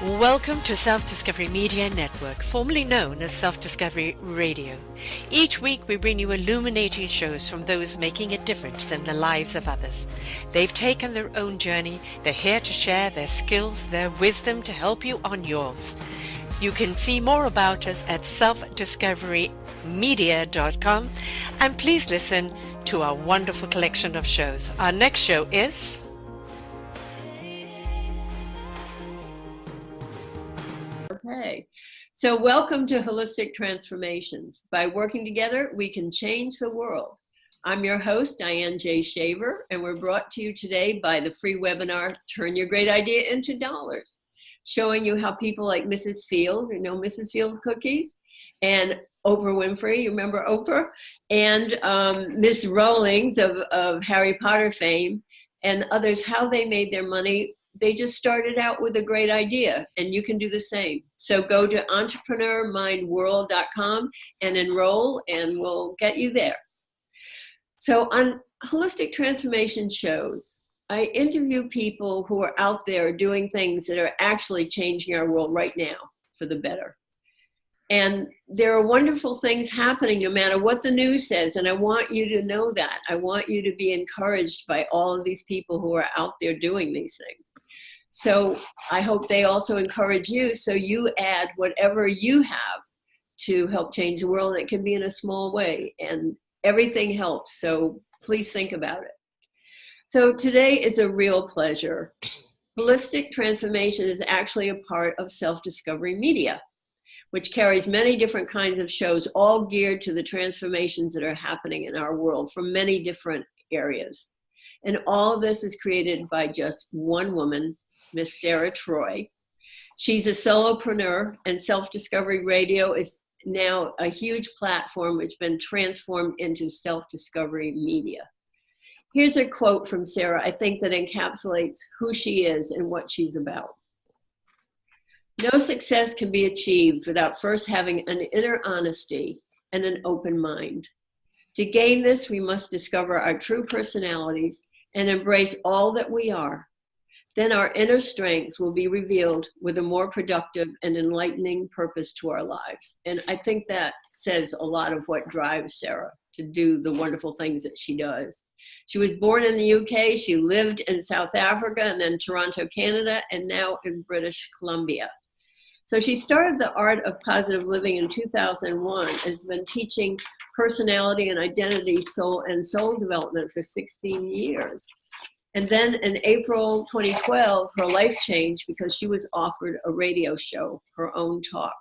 Welcome to Self-Discovery Media Network, formerly known as Self-Discovery Radio. Each week we bring you illuminating shows from those making a difference in the lives of others. They've taken their own journey. They're here to share their skills, their wisdom to help you on yours. You can see more about us at selfdiscoverymedia.com, and please listen to our wonderful collection of shows. Our next show is... Okay, so welcome to Holistic Transformations. By working together, we can change the world. I'm your host, Dianne J. Shaver, and we're brought to you today by the free webinar, Turn Your Great Idea into Dollars, showing you how people like Mrs. Field, you know Mrs. Field cookies, and Oprah Winfrey, you remember Oprah, and Miss Rowlings of Harry Potter fame, and others, how they made their money. They just started out with a great idea, and you can do the same. So go to entrepreneurmindworld.com and enroll, and we'll get you there. So on Holistic Transformation shows, I interview people who are out there doing things that are actually changing our world right now for the better. And there are wonderful things happening no matter what the news says, and I want you to know that. I want you to be encouraged by all of these people who are out there doing these things. So I hope they also encourage you, so you add whatever you have to help change the world. It can be in a small way, and everything helps, so please think about it. So today is a real pleasure. Holistic Transformation is actually a part of Self-Discovery Media, which carries many different kinds of shows, all geared to the transformations that are happening in our world from many different areas. And all of this is created by just one woman, Miss Sara Troy. She's a solopreneur, and Self-Discovery Radio is now a huge platform which has been transformed into Self-Discovery Media. Here's a quote from Sara, I think, that encapsulates who she is and what she's about. No success can be achieved without first having an inner honesty and an open mind. To gain this, we must discover our true personalities and embrace all that we are. Then our inner strengths will be revealed with a more productive and enlightening purpose to our lives. And I think that says a lot of what drives Sara to do the wonderful things that she does. She was born in the UK, she lived in South Africa, and then Toronto, Canada, and now in British Columbia. So she started the Art of Positive Living in 2001 and has been teaching personality and identity, soul development for 16 years. And then in April 2012, her life changed because she was offered a radio show, her own talk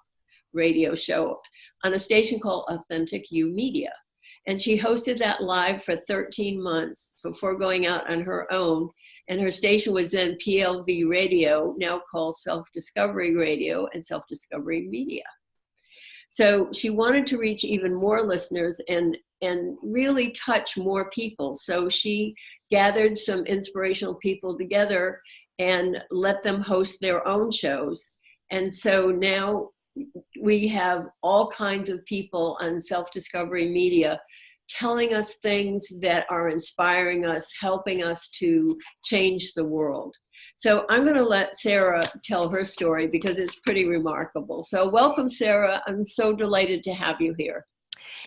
radio show, on a station called Authentic You Media. And she hosted that live for 13 months before going out on her own. And her station was then PLV Radio, now called Self-Discovery Radio and Self-Discovery Media. So she wanted to reach even more listeners and really touch more people. So she gathered some inspirational people together and let them host their own shows. And so now we have all kinds of people on Self-Discovery Media telling us things that are inspiring us, helping us to change the world. So I'm going to let Sara tell her story because it's pretty remarkable. So welcome, Sara. I'm so delighted to have you here.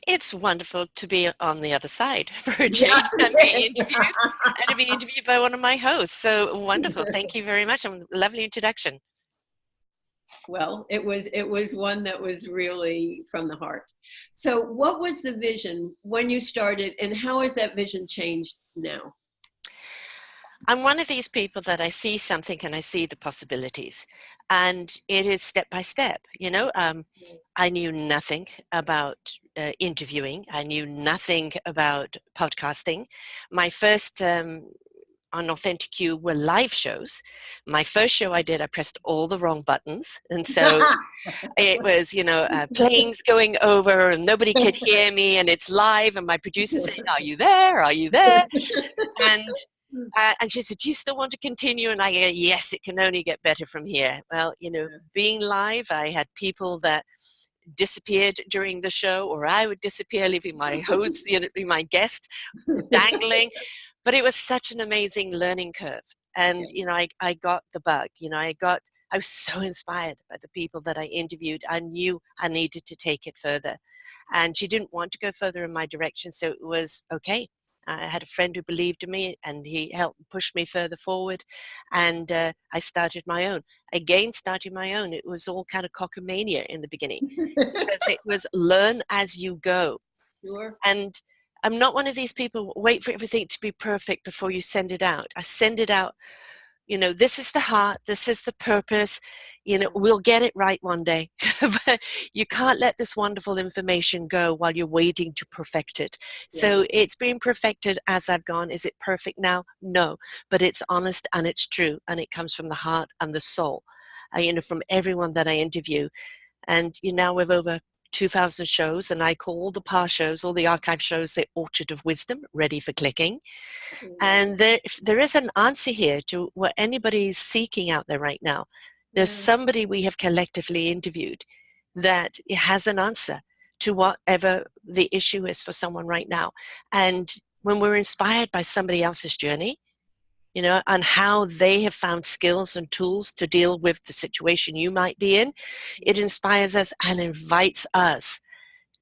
It's wonderful to be on the other side for a change and be interviewed by one of my hosts. So wonderful. Thank you very much. Lovely introduction. Well, it was one that was really from the heart. So what was the vision when you started, and how has that vision changed now? I'm one of these people that I see something and I see the possibilities, and it is step by step. You know, I knew nothing about interviewing. I knew nothing about podcasting. My first on Authentic You were live shows. My first show I did, I pressed all the wrong buttons. And so it was, you know, planes going over and nobody could hear me, and it's live, and my producer saying, "Are you there? Are you there?" And she said, "Do you still want to continue?" And I go, "Yes, it can only get better from here." Well, you know, being live, I had people that disappeared during the show, or I would disappear, leaving my host, you know, my guest dangling. But it was such an amazing learning curve. And, you know, I got the bug. You know, I got I was so inspired by the people that I interviewed. I knew I needed to take it further. And she didn't want to go further in my direction, so it was okay. I had a friend who believed in me, and he helped push me further forward. And I started my own. Again, starting my own, it was all kind of cockamania in the beginning, because it was learn as you go. Sure. And I'm not one of these people, wait for everything to be perfect before you send it out. I send it out, you know, this is the heart, this is the purpose, you know, we'll get it right one day. But you can't let this wonderful information go while you're waiting to perfect it. So it's being perfected as I've gone. Is it perfect now? No, but it's honest and it's true, and it comes from the heart and the soul, you know, from everyone that I interview. And you know, with over 2,000 shows, and I call all the past shows, all the archive shows, the Orchard of Wisdom, ready for clicking. And there is an answer here to what anybody's seeking out there right now. There's somebody we have collectively interviewed that has an answer to whatever the issue is for someone right now. And when we're inspired by somebody else's journey, you know, and how they have found skills and tools to deal with the situation you might be in, it inspires us and invites us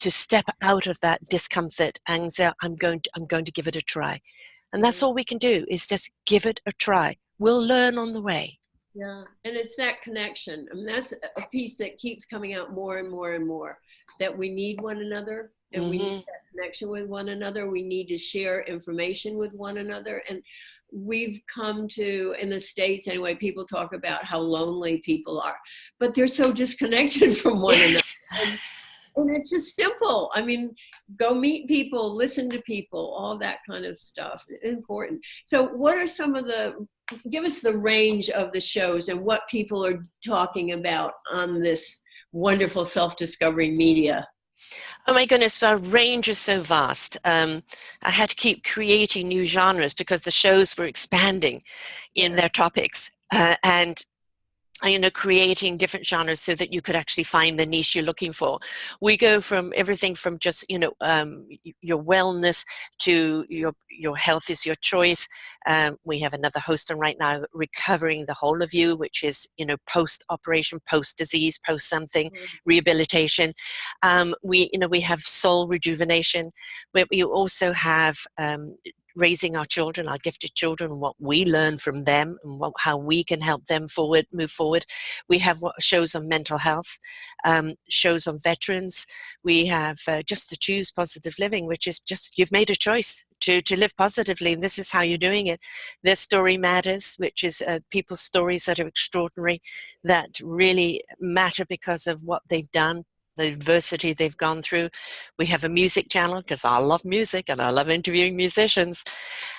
to step out of that discomfort and say, I'm going to give it a try. And that's all we can do, is just give it a try. We'll learn on the way. Yeah, and it's that connection. I mean, that's a piece that keeps coming out more and more and more, that we need one another, and we need that connection with one another. We need to share information with one another. And we've come to, in the States anyway, people talk about how lonely people are, but they're so disconnected from one another. And it's just simple. I mean, go meet people, listen to people, all that kind of stuff. Important. So what are some of give us the range of the shows and what people are talking about on this wonderful self-discovery media? Oh my goodness, our range is so vast. I had to keep creating new genres because the shows were expanding in their topics. And you know, creating different genres so that you could actually find the niche you're looking for. We go from everything from just, you know, your wellness to your health is your choice. We have another host on right now, recovering the whole of you, which is, you know, post-operation, post-disease, post-something, rehabilitation. We have soul rejuvenation, but we also have raising our children, our gifted children, and what we learn from them, and how we can help them move forward. We have shows on mental health, shows on veterans. We have just to choose positive living, which is just, you've made a choice to live positively, and this is how you're doing it. Their story matters, which is people's stories that are extraordinary, that really matter because of what they've done, the adversity they've gone through. We have a music channel because I love music and I love interviewing musicians.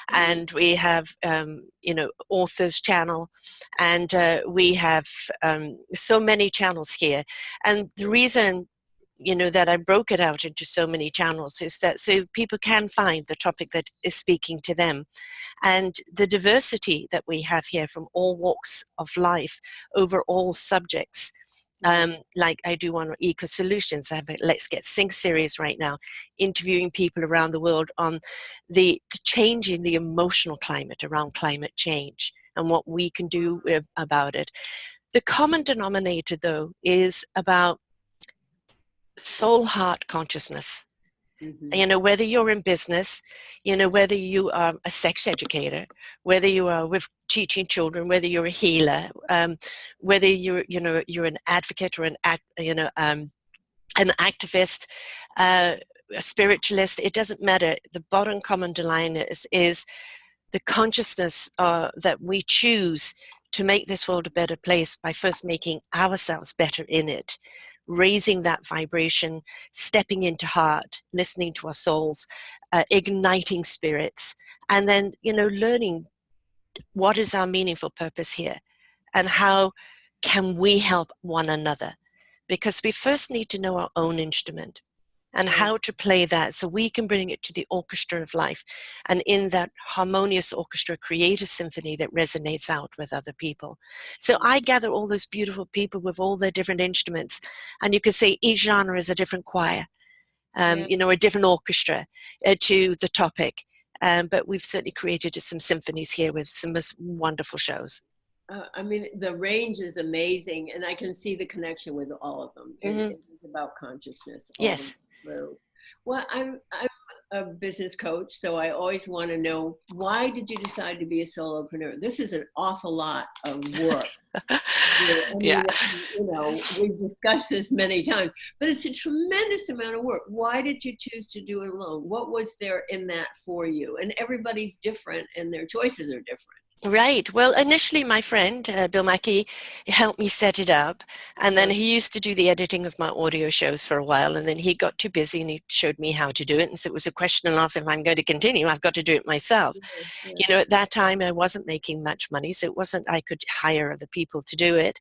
And we have, you know, authors channel, and we have so many channels here. And the reason, you know, that I broke it out into so many channels is that so people can find the topic that is speaking to them. And the diversity that we have here from all walks of life over all subjects. Like I do one on eco solutions. I have a Let's Get Sync series right now, interviewing people around the world on the change in the emotional climate around climate change and what we can do about it. The common denominator, though, is about soul heart consciousness. You know, whether you're in business, you know, whether you are a sex educator, whether you are with teaching children, whether you're a healer, whether you're an advocate or an activist, a spiritualist, it doesn't matter. The bottom common denominator is the consciousness that we choose to make this world a better place by first making ourselves better in it, raising that vibration, stepping into heart, listening to our souls, igniting spirits, and then, you know, learning what is our meaningful purpose here and how can we help one another. Because we first need to know our own instrument and how to play that so we can bring it to the orchestra of life, and in that harmonious orchestra create a symphony that resonates out with other people. So I gather all those beautiful people with all their different instruments, and you could say each genre is a different choir, you know, a different orchestra to the topic, but we've certainly created some symphonies here with some most wonderful shows. I mean, the range is amazing, and I can see the connection with all of them. Mm-hmm. It is about consciousness all the way Yes. through. Well, I'm a business coach, so I always want to know, why did you decide to be a solopreneur? This is an awful lot of work. I Yeah. mean, you know, we've discussed this many times, but it's a tremendous amount of work. Why did you choose to do it alone? What was there in that for you? And everybody's different, and their choices are different. Right. Well, initially, my friend, Bill Mackey, helped me set it up. And then he used to do the editing of my audio shows for a while. And then he got too busy and he showed me how to do it. And so it was a question of, if I'm going to continue, I've got to do it myself. Yeah. You know, at that time, I wasn't making much money. So it wasn't, I could hire other people to do it.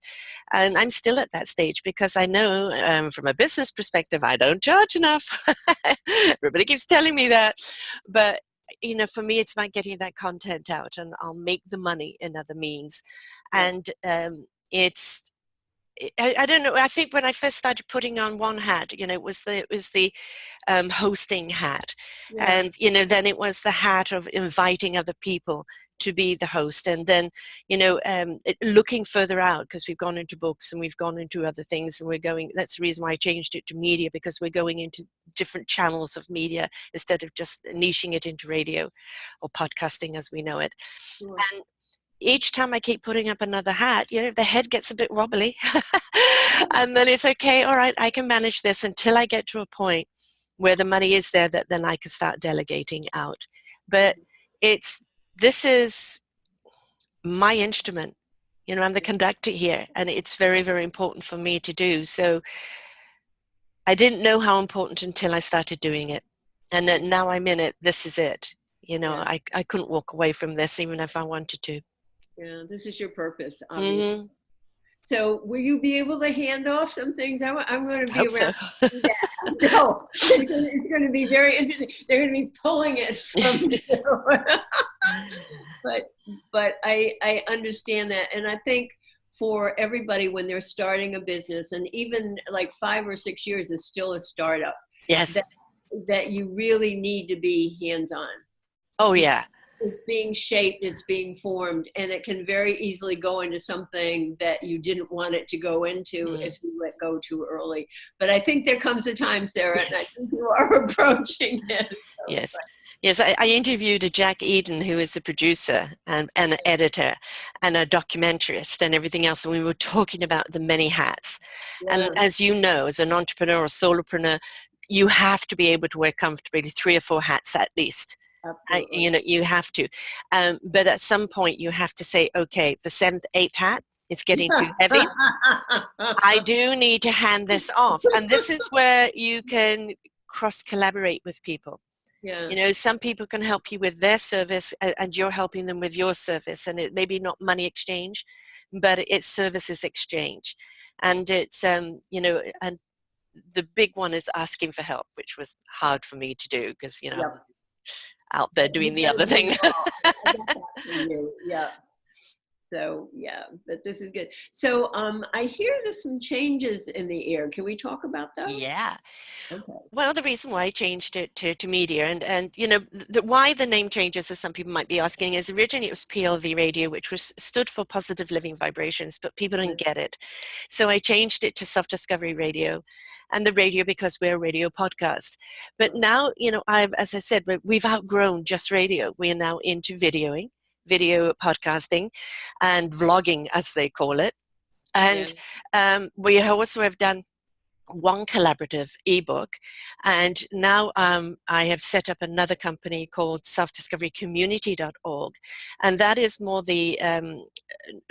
And I'm still at that stage because I know from a business perspective, I don't charge enough. Everybody keeps telling me that. But you know, for me, it's about getting that content out, and I'll make the money in other means. Yeah. And I don't know. I think when I first started putting on one hat, you know, it was the hosting hat, Yeah. and you know, then it was the hat of inviting other people to be the host, and then you know, looking further out, because we've gone into books and we've gone into other things, and we're going. That's the reason why I changed it to media, because we're going into different channels of media instead of just niching it into radio or podcasting as we know it. Sure. And each time I keep putting up another hat, you know, the head gets a bit wobbly. And then it's okay, all right, I can manage this until I get to a point where the money is there, that then I can start delegating out. But this is my instrument. You know, I'm the conductor here, and it's very, very important for me to do. So I didn't know how important until I started doing it. And then now I'm in it. This is it. You know, Yeah. I couldn't walk away from this even if I wanted to. Yeah, this is your purpose, obviously. Mm-hmm. So will you be able to hand off some things? I'm going to be Hope so. around to do that. No, it's going to be very interesting. They're going to be pulling it from you. But I understand that. And I think for everybody, when they're starting a business, and even like 5 or 6 years is still a startup, Yes. that you really need to be hands-on. Oh, yeah. It's being shaped, it's being formed, and it can very easily go into something that you didn't want it to go into if you let go too early. But I think there comes a time, Sarah, Yes. and I think you are approaching it. So, yes. Yes, I interviewed a Jack Eden, who is a producer and an editor and a documentarist and everything else. And we were talking about the many hats. yeah. And as you know, as an entrepreneur or solopreneur, you have to be able to wear comfortably 3 or 4 hats at least. You know, you have to. But at some point, you have to say, okay, the 7th, 8th hat is getting too heavy. I do need to hand this off. And this is where you can cross-collaborate with people. Yeah. You know, some people can help you with their service, and you're helping them with your service. And it may be not money exchange, but it's services exchange. And it's, you know, and the big one is asking for help, which was hard for me to do because, you know, Yep. I'm out there doing the other thing. I got that from you. Yeah. So yeah, but this is good. So I hear there's some changes in the air. Can we talk about those? Yeah. Okay. Well, the reason why I changed it to media, and you know, why the name changes, as some people might be asking, is originally it was PLV radio, which was stood for Positive Living Vibrations, but people didn't get it. So I changed it to Self-Discovery Radio, and the radio because we're a radio podcast. But now, you know, as I said, we've outgrown just radio. We are now into video podcasting and vlogging, as they call it. And we also have done one collaborative ebook, and now I have set up another company called selfdiscoverycommunity.org, and that is more the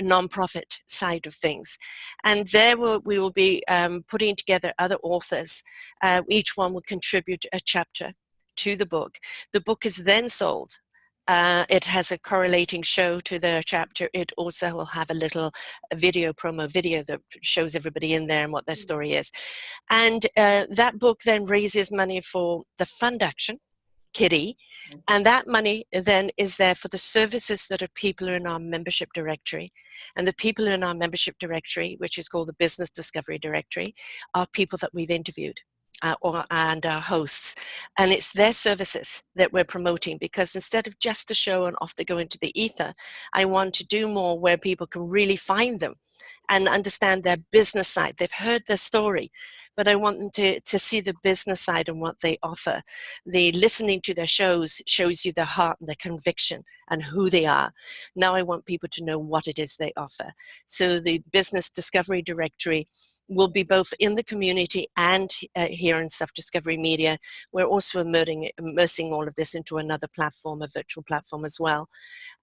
nonprofit side of things. And there we will be putting together other authors. Each one will contribute a chapter to the book. The book is then sold. It has a correlating show to the chapter. It also will have a little promo video that shows everybody in there and what their story is. And that book then raises money for the Fund Action Kitty. And that money then is there for the services that are people in our membership directory. And the people in our membership directory, which is called the Business Discovery Directory, are people that we've interviewed. and our hosts. And it's their services that we're promoting, because instead of just a show and off they go into the ether, I want to do more where people can really find them and understand their business side. They've heard their story, but I want them to see the business side and what they offer. The listening to their shows shows you their heart and their conviction and who they are. Now I want people to know what it is they offer. So the Business Discovery Directory will be both in the community and here in Self-Discovery Media. We're also immersing all of this into another platform, a virtual platform as well.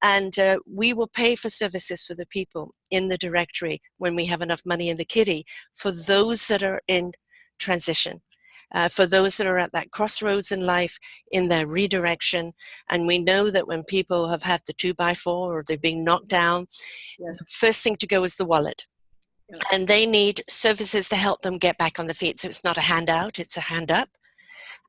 And we will pay for services for the people in the directory when we have enough money in the kitty for those that are in transition. For those that are at that crossroads in life, in their redirection. And we know that when people have had the 2x4 or they've been knocked down, the first thing to go is the wallet. And they need services to help them get back on their feet. So it's not a handout, it's a hand up.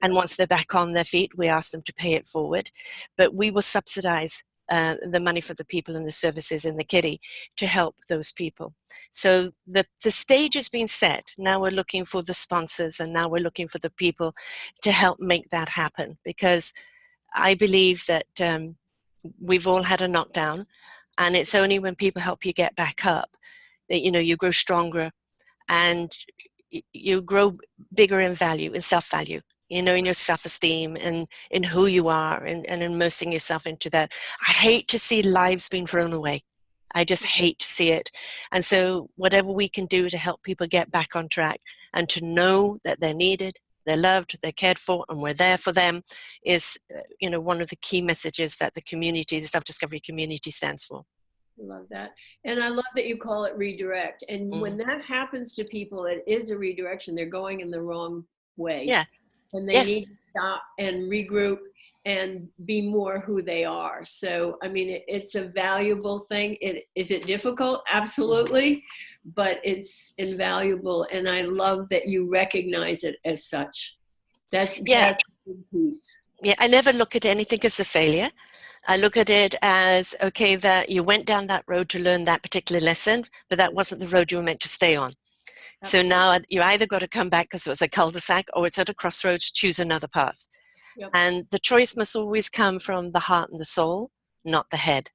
And once they're back on their feet, we ask them to pay it forward. But we will subsidize the money for the people and the services in the kitty to help those people. So the stage has been set. Now we're looking for the sponsors, and now we're looking for the people to help make that happen, because I believe that we've all had a knockdown, and it's only when people help you get back up that, you know, you grow stronger and you grow bigger in value, in self-value, you know, in your self-esteem and in who you are, and immersing yourself into that. I hate to see lives being thrown away. I just hate to see it. And so whatever we can do to help people get back on track and to know that they're needed, they're loved, they're cared for, and we're there for them is, you know, one of the key messages that the community, the self-discovery community, stands for. I love that. And I love that you call it redirect. And when that happens to people, it is a redirection. They're going in the wrong way. Yeah. And they need to stop and regroup and be more who they are. So, I mean, it's a valuable thing. Is it difficult? Absolutely. But it's invaluable. And I love that you recognize it as such. That's a big piece. Yeah, I never look at anything as a failure. I look at it as, okay, that you went down that road to learn that particular lesson, but that wasn't the road you were meant to stay on. So now you either got to come back because it was a cul-de-sac, or it's at a crossroads, choose another path. And the choice must always come from the heart and the soul, not the head.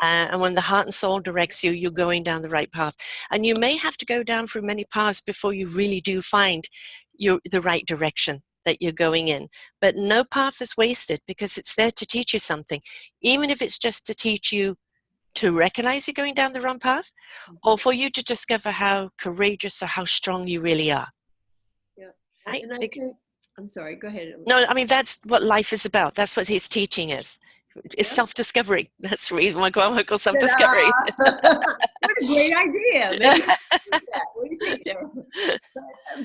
And when the heart and soul directs you, you're going down the right path. And you may have to go down through many paths before you really do find the right direction that you're going in. But no path is wasted, because it's there to teach you something, even if it's just to teach you to recognize you're going down the wrong path, or for you to discover how courageous or how strong you really are. Right? And I think, I'm sorry, go ahead. No, I mean, that's what life is about. That's what he's teaching us. It's self-discovery. That's the reason why I call self-discovery. What a great idea. Maybe what do you think, Sarah?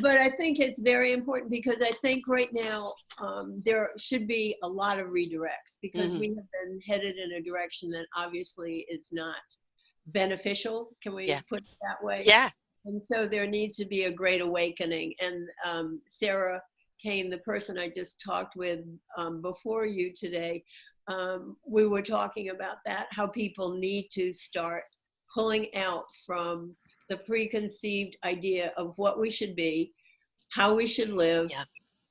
But I think it's very important, because I think right now there should be a lot of redirects, because we have been headed in a direction that obviously is not beneficial. Can we put it that way? Yeah. And so there needs to be a great awakening. And Sarah Kane, the person I just talked with before you today, we were talking about that, how people need to start pulling out from the preconceived idea of what we should be, how we should live,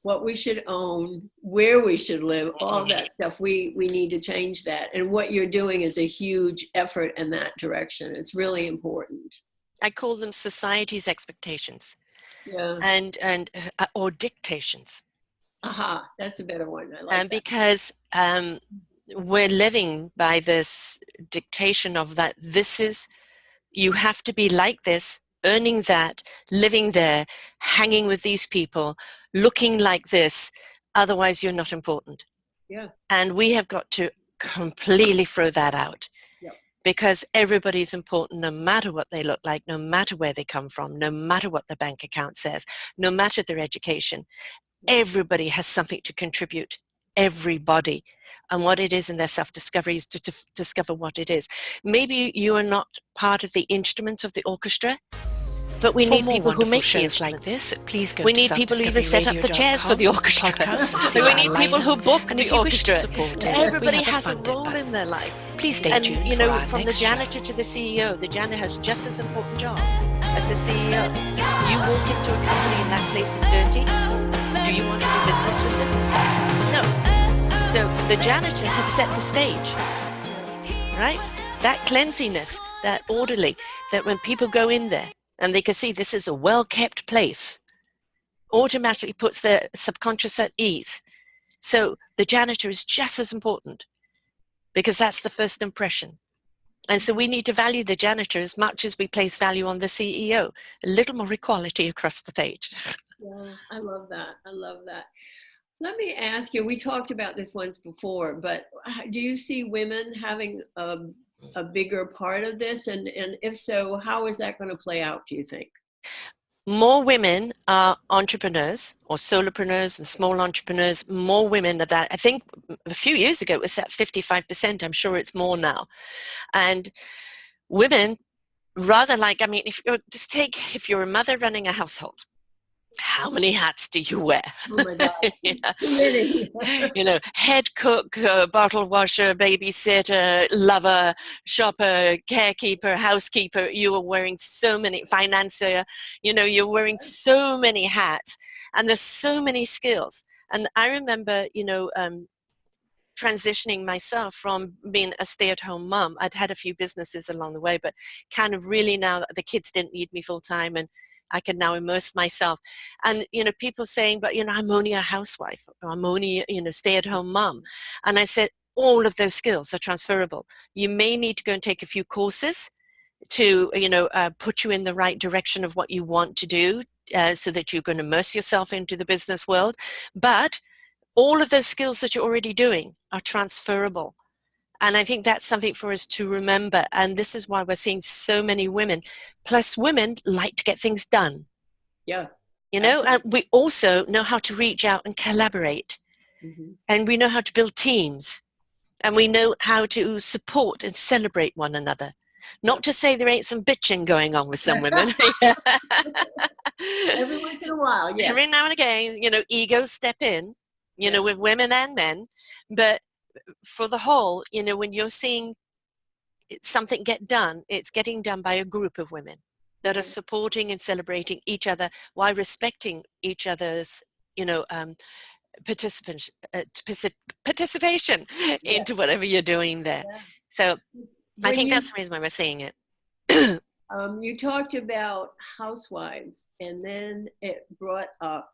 what we should own, where we should live, all that stuff. We need to change that. And what you're doing is a huge effort in that direction. It's really important. I call them society's expectations or dictations. Aha, that's a better one. I like that. Because we're living by this dictation of that you have to be like this, earning that, living there, hanging with these people, looking like this, otherwise you're not important. And we have got to completely throw that out. Because everybody's important, no matter what they look like, no matter where they come from, no matter what their bank account says, no matter their education. Everybody has something to contribute. Everybody. And what it is in their self-discovery is to discover what it is. Maybe you are not part of the instrument of the orchestra, But we For need more people who wonderful make the shows like instruments. this, please go We to need people who even set up the chairs for the orchestra. podcasts and see We our need people lineup. who book And the if you wish to orchestra. support us, we Everybody have a has a funded role button. in their life. Please stay And, tuned you for know, our from the next show. janitor to the CEO, the janitor has just as important job as the CEO. You walk into a company and that place is dirty. Do you want to do business with them? No. So the janitor has set the stage, right? That cleanliness, that orderly, that when people go in there and they can see this is a well-kept place, automatically puts their subconscious at ease. So the janitor is just as important because that's the first impression. And so we need to value the janitor as much as we place value on the CEO. A little more equality across the page. Yeah, I love that. I love that. Let me ask you, we talked about this once before, but do you see women having a bigger part of this? And if so, how is that going to play out, do you think? More women are entrepreneurs or solopreneurs and small entrepreneurs. More women are that. I think a few years ago it was at 55%. I'm sure it's more now. And women, rather like, I mean, if you're a mother running a household, how many hats do you wear? Oh my God. Yeah. Too many. You know, head cook, bottle washer, babysitter, lover, shopper, carekeeper, housekeeper. You are wearing so many, financier, you know, you're wearing so many hats and there's so many skills. And I remember, you know, transitioning myself from being a stay-at-home mom. I'd had a few businesses along the way, but kind of really now the kids didn't need me full time and I can now immerse myself. And, you know, people saying, but, you know, I'm only a housewife, or I'm only, you know, stay-at-home mom. And I said, all of those skills are transferable. You may need to go and take a few courses to, you know, put you in the right direction of what you want to do so that you can immerse yourself into the business world. But all of those skills that you're already doing are transferable. And I think that's something for us to remember. And this is why we're seeing so many women. Plus, women like to get things done. Yeah. You know, Absolutely. and we also know how to reach out and collaborate. Mm-hmm. And we know how to build teams. And we know how to support and celebrate one another. Not to say there ain't some bitching going on with some women. Every once in a while, yes. Every now and again, you know, egos step in, you know, with women and men. But for the whole, you know, when you're seeing something get done, it's getting done by a group of women that are supporting and celebrating each other while respecting each other's, you know, participation into whatever you're doing there. So I think that's the reason why we're seeing it. You talked about housewives, and then it brought up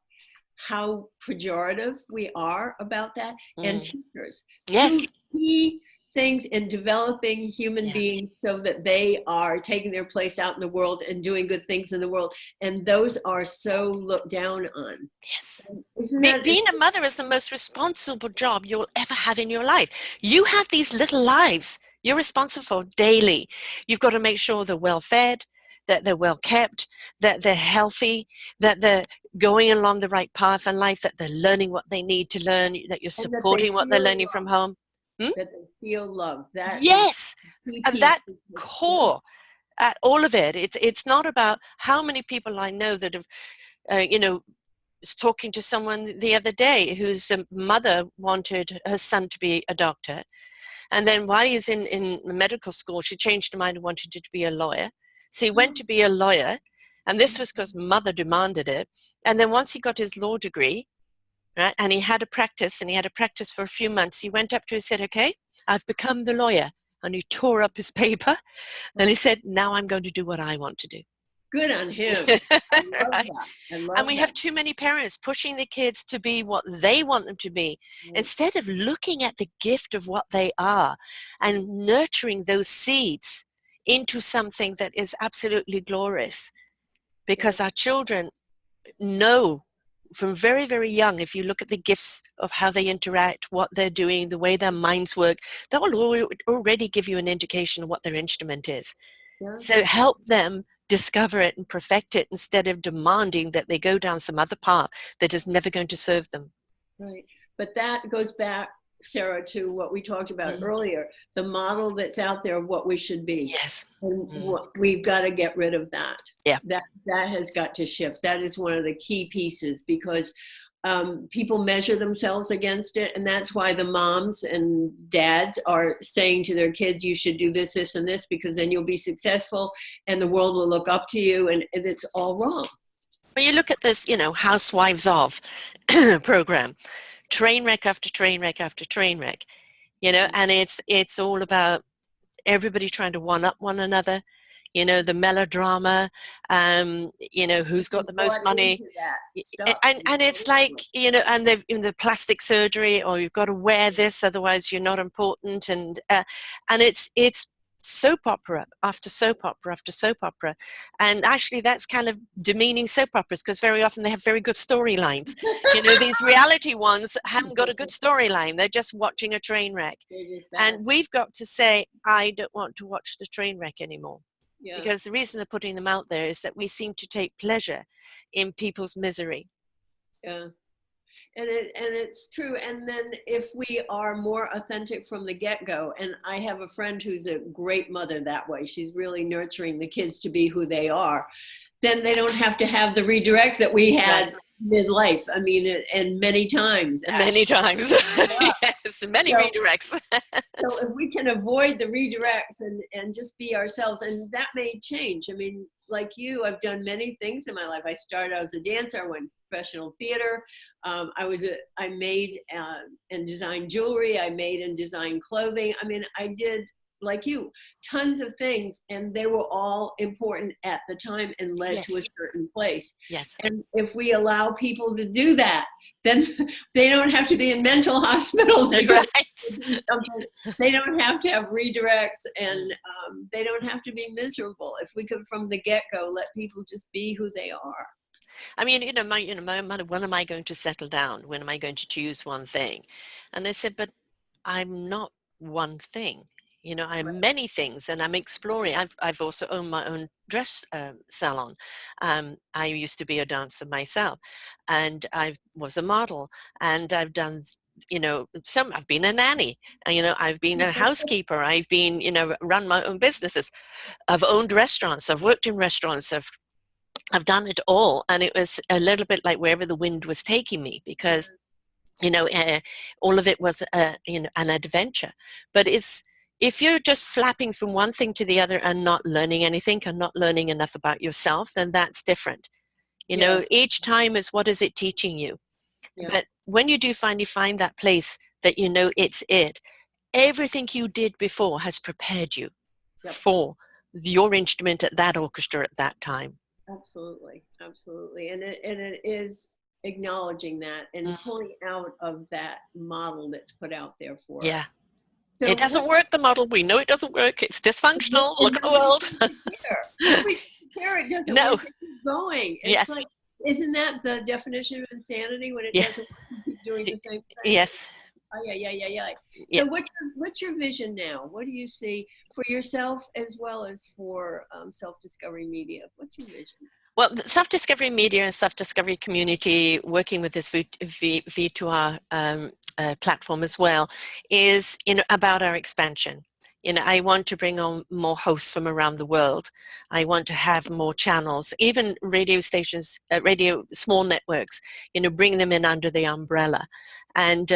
how pejorative we are about that, and teachers. Yes. Two key things in developing human beings so that they are taking their place out in the world and doing good things in the world, and those are so looked down on. Yes. Isn't Being a mother is the most responsible job you'll ever have in your life. You have these little lives you're responsible for daily. You've got to make sure they're well fed, that they're well kept, that they're healthy, that they're going along the right path in life, that they're learning what they need to learn, that you're supporting what they're learning from home. That they feel love. That yes, and that core at all of it. It's not about how many people I know that have, you know, was talking to someone the other day whose mother wanted her son to be a doctor. And then while he was in medical school, she changed her mind and wanted him to be a lawyer. So he went to be a lawyer. And this was because mother demanded it. And then once he got his law degree, right, and he had a practice, and he had a practice for a few months, he went up to her and said, okay, I've become the lawyer. And he tore up his paper. And he said, now I'm going to do what I want to do. Good on him. I love Right? that. I love And we that. have too many parents pushing the kids to be what they want them to be, instead of looking at the gift of what they are and nurturing those seeds into something that is absolutely glorious. Because our children know from very, very young, if you look at the gifts of how they interact, what they're doing, the way their minds work, that will already give you an indication of what their instrument is. So help them discover it and perfect it instead of demanding that they go down some other path that is never going to serve them. Right. But that goes back Sarah, to what we talked about earlier, the model that's out there of what we should be. Yes. And we've got to get rid of that. Yeah. That has got to shift. That is one of the key pieces, because people measure themselves against it. And that's why the moms and dads are saying to their kids, you should do this, this, and this, because then you'll be successful and the world will look up to you. And it's all wrong. When you look at this, you know, Housewives of program, train wreck after train wreck after train wreck, you know, and it's all about everybody trying to one up one another, you know, the melodrama, you know, who's got the most money, and it's like, you know, and they've in the plastic surgery, or you've got to wear this, otherwise you're not important, and it's soap opera after soap opera after soap opera, and actually that's kind of demeaning soap operas, because very often they have very good storylines. You know, these reality ones haven't got a good storyline, they're just watching a train wreck, and we've got to say, I don't want to watch the train wreck anymore. Yeah. Because the reason they're putting them out there is that we seem to take pleasure in people's misery. Yeah. And it's true. And then if we are more authentic from the get-go, and I have a friend who's a great mother that way, she's really nurturing the kids to be who they are, then they don't have to have the redirect that we had midlife. I mean, and many times. Many times. Yes, many redirects. So if we can avoid the redirects and just be ourselves, and that may change. I mean, like you, I've done many things in my life. I started out as a dancer, I went to professional theater. I made and designed jewelry. I made and designed clothing. I mean, I did, like you, tons of things, and they were all important at the time and led to a certain place. Yes. And if we allow people to do that, then they don't have to be in mental hospitals. Right. They don't have to have redirects, and they don't have to be miserable. If we could, from the get-go, let people just be who they are. I mean, my mother, when am I going to settle down? When am I going to choose one thing? And I said, but I'm not one thing. You know, I'm many things, and I'm exploring. I've also owned my own dress salon. I used to be a dancer myself, and I was a model, and I've done, you know, I've been a nanny, and, you know, I've been a housekeeper. I've been, you know, run my own businesses. I've owned restaurants. I've worked in restaurants. I've done it all, and it was a little bit like wherever the wind was taking me, because, you know, all of it was, you know, an adventure. But if you're just flapping from one thing to the other and not learning anything, and not learning enough about yourself, then that's different. You know, each time is, what is it teaching you? But when you do finally find that place that you know it's it, everything you did before has prepared you for your instrument at that orchestra at that time. Absolutely, absolutely. And it is acknowledging that and pulling out of that model that's put out there for us. So it doesn't work, the model. We know it doesn't work. It's dysfunctional. Look at the world. We care. It doesn't work. It keeps going. It's like, isn't that the definition of insanity, when it doesn't keep doing the same thing? Yes. Oh, yeah. So what's your vision now? What do you see for yourself as well as for Self-Discovery Media? What's your vision? Well, the Self-Discovery Media and Self-Discovery community, working with this V2R platform as well, is, you know, about our expansion. You know, I want to bring on more hosts from around the world. I want to have more channels, even radio stations, small networks, you know, bring them in under the umbrella, and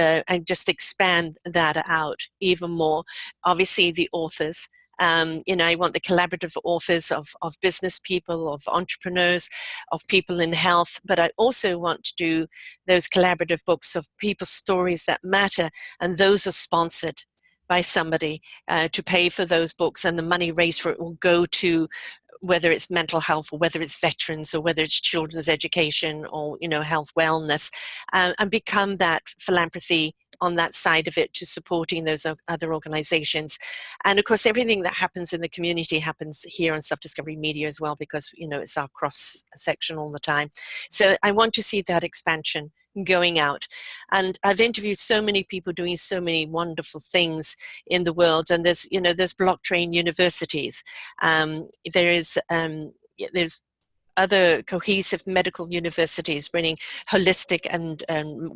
just expand that out even more. Obviously, the authors. You know, I want the collaborative authors of business people, of entrepreneurs, of people in health, but I also want to do those collaborative books of people's stories that matter, and those are sponsored by somebody to pay for those books, and the money raised for it will go to, whether it's mental health, or whether it's veterans, or whether it's children's education, or, you know, health wellness, and become that philanthropy on that side of it, to supporting those other organizations. And of course, everything that happens in the community happens here on Self-Discovery Media as well, because, you know, it's our cross section all the time. So I want to see that expansion going out. And I've interviewed so many people doing so many wonderful things in the world. And there's, you know, there's blockchain universities. There's other cohesive medical universities bringing holistic and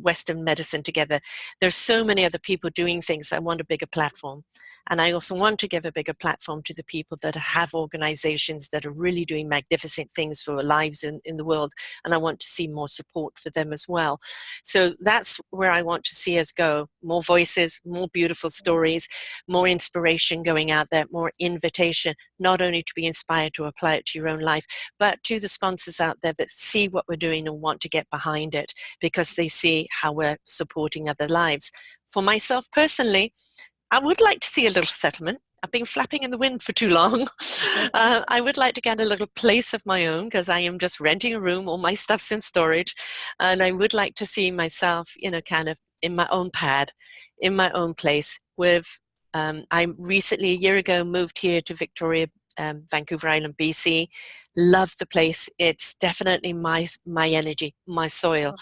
Western medicine together. There's so many other people doing things. I want a bigger platform. And I also want to give a bigger platform to the people that have organizations that are really doing magnificent things for lives in the world. And I want to see more support for them as well. So that's where I want to see us go. More voices, more beautiful stories, more inspiration going out there, more invitation, not only to be inspired to apply it to your own life, but to the sponsors out there that see what we're doing and want to get behind it because they see how we're supporting other lives. For myself personally, I would like to see a little settlement. I've been flapping in the wind for too long. I would like to get a little place of my own because I am just renting a room. All my stuff's in storage. And I would like to see myself, kind of in my own pad, in my own place with, I recently, a year ago, moved here to Victoria, Vancouver Island, BC. Love the place. It's definitely my energy, my soil.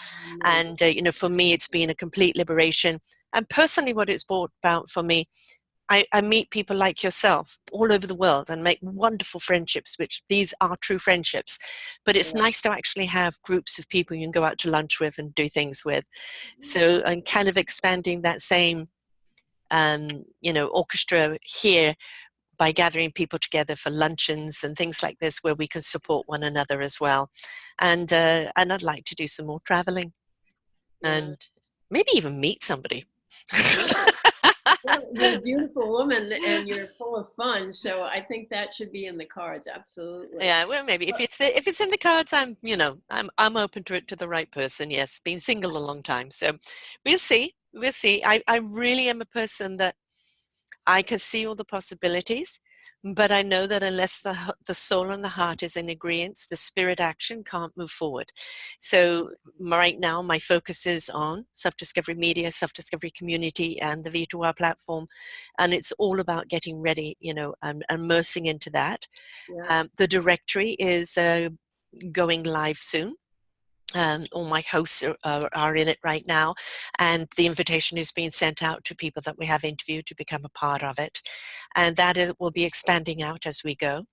And, for me, it's been a complete liberation. And personally, what it's brought about for me, I meet people like yourself all over the world and make wonderful friendships, which these are true friendships. But it's nice to actually have groups of people you can go out to lunch with and do things with. So I'm kind of expanding that same, orchestra here by gathering people together for luncheons and things like this where we can support one another as well. And I'd like to do some more traveling and maybe even meet somebody. Well, you're a beautiful woman and you're full of fun, so I think that should be in the cards. Absolutely. Yeah, well, maybe if it's in the cards, I'm open to it to the right person. Yes, been single a long time, so we'll see. We'll see. I really am a person that I can see all the possibilities, but I know that unless the soul and the heart is in agreement, the spirit action can't move forward. So right now, my focus is on self-discovery media, self-discovery community, and the V2R platform, and it's all about getting ready, and immersing into that. Yeah. The directory is going live soon. All my hosts are in it right now, and the invitation is being sent out to people that we have interviewed to become a part of it, and will be expanding out as we go.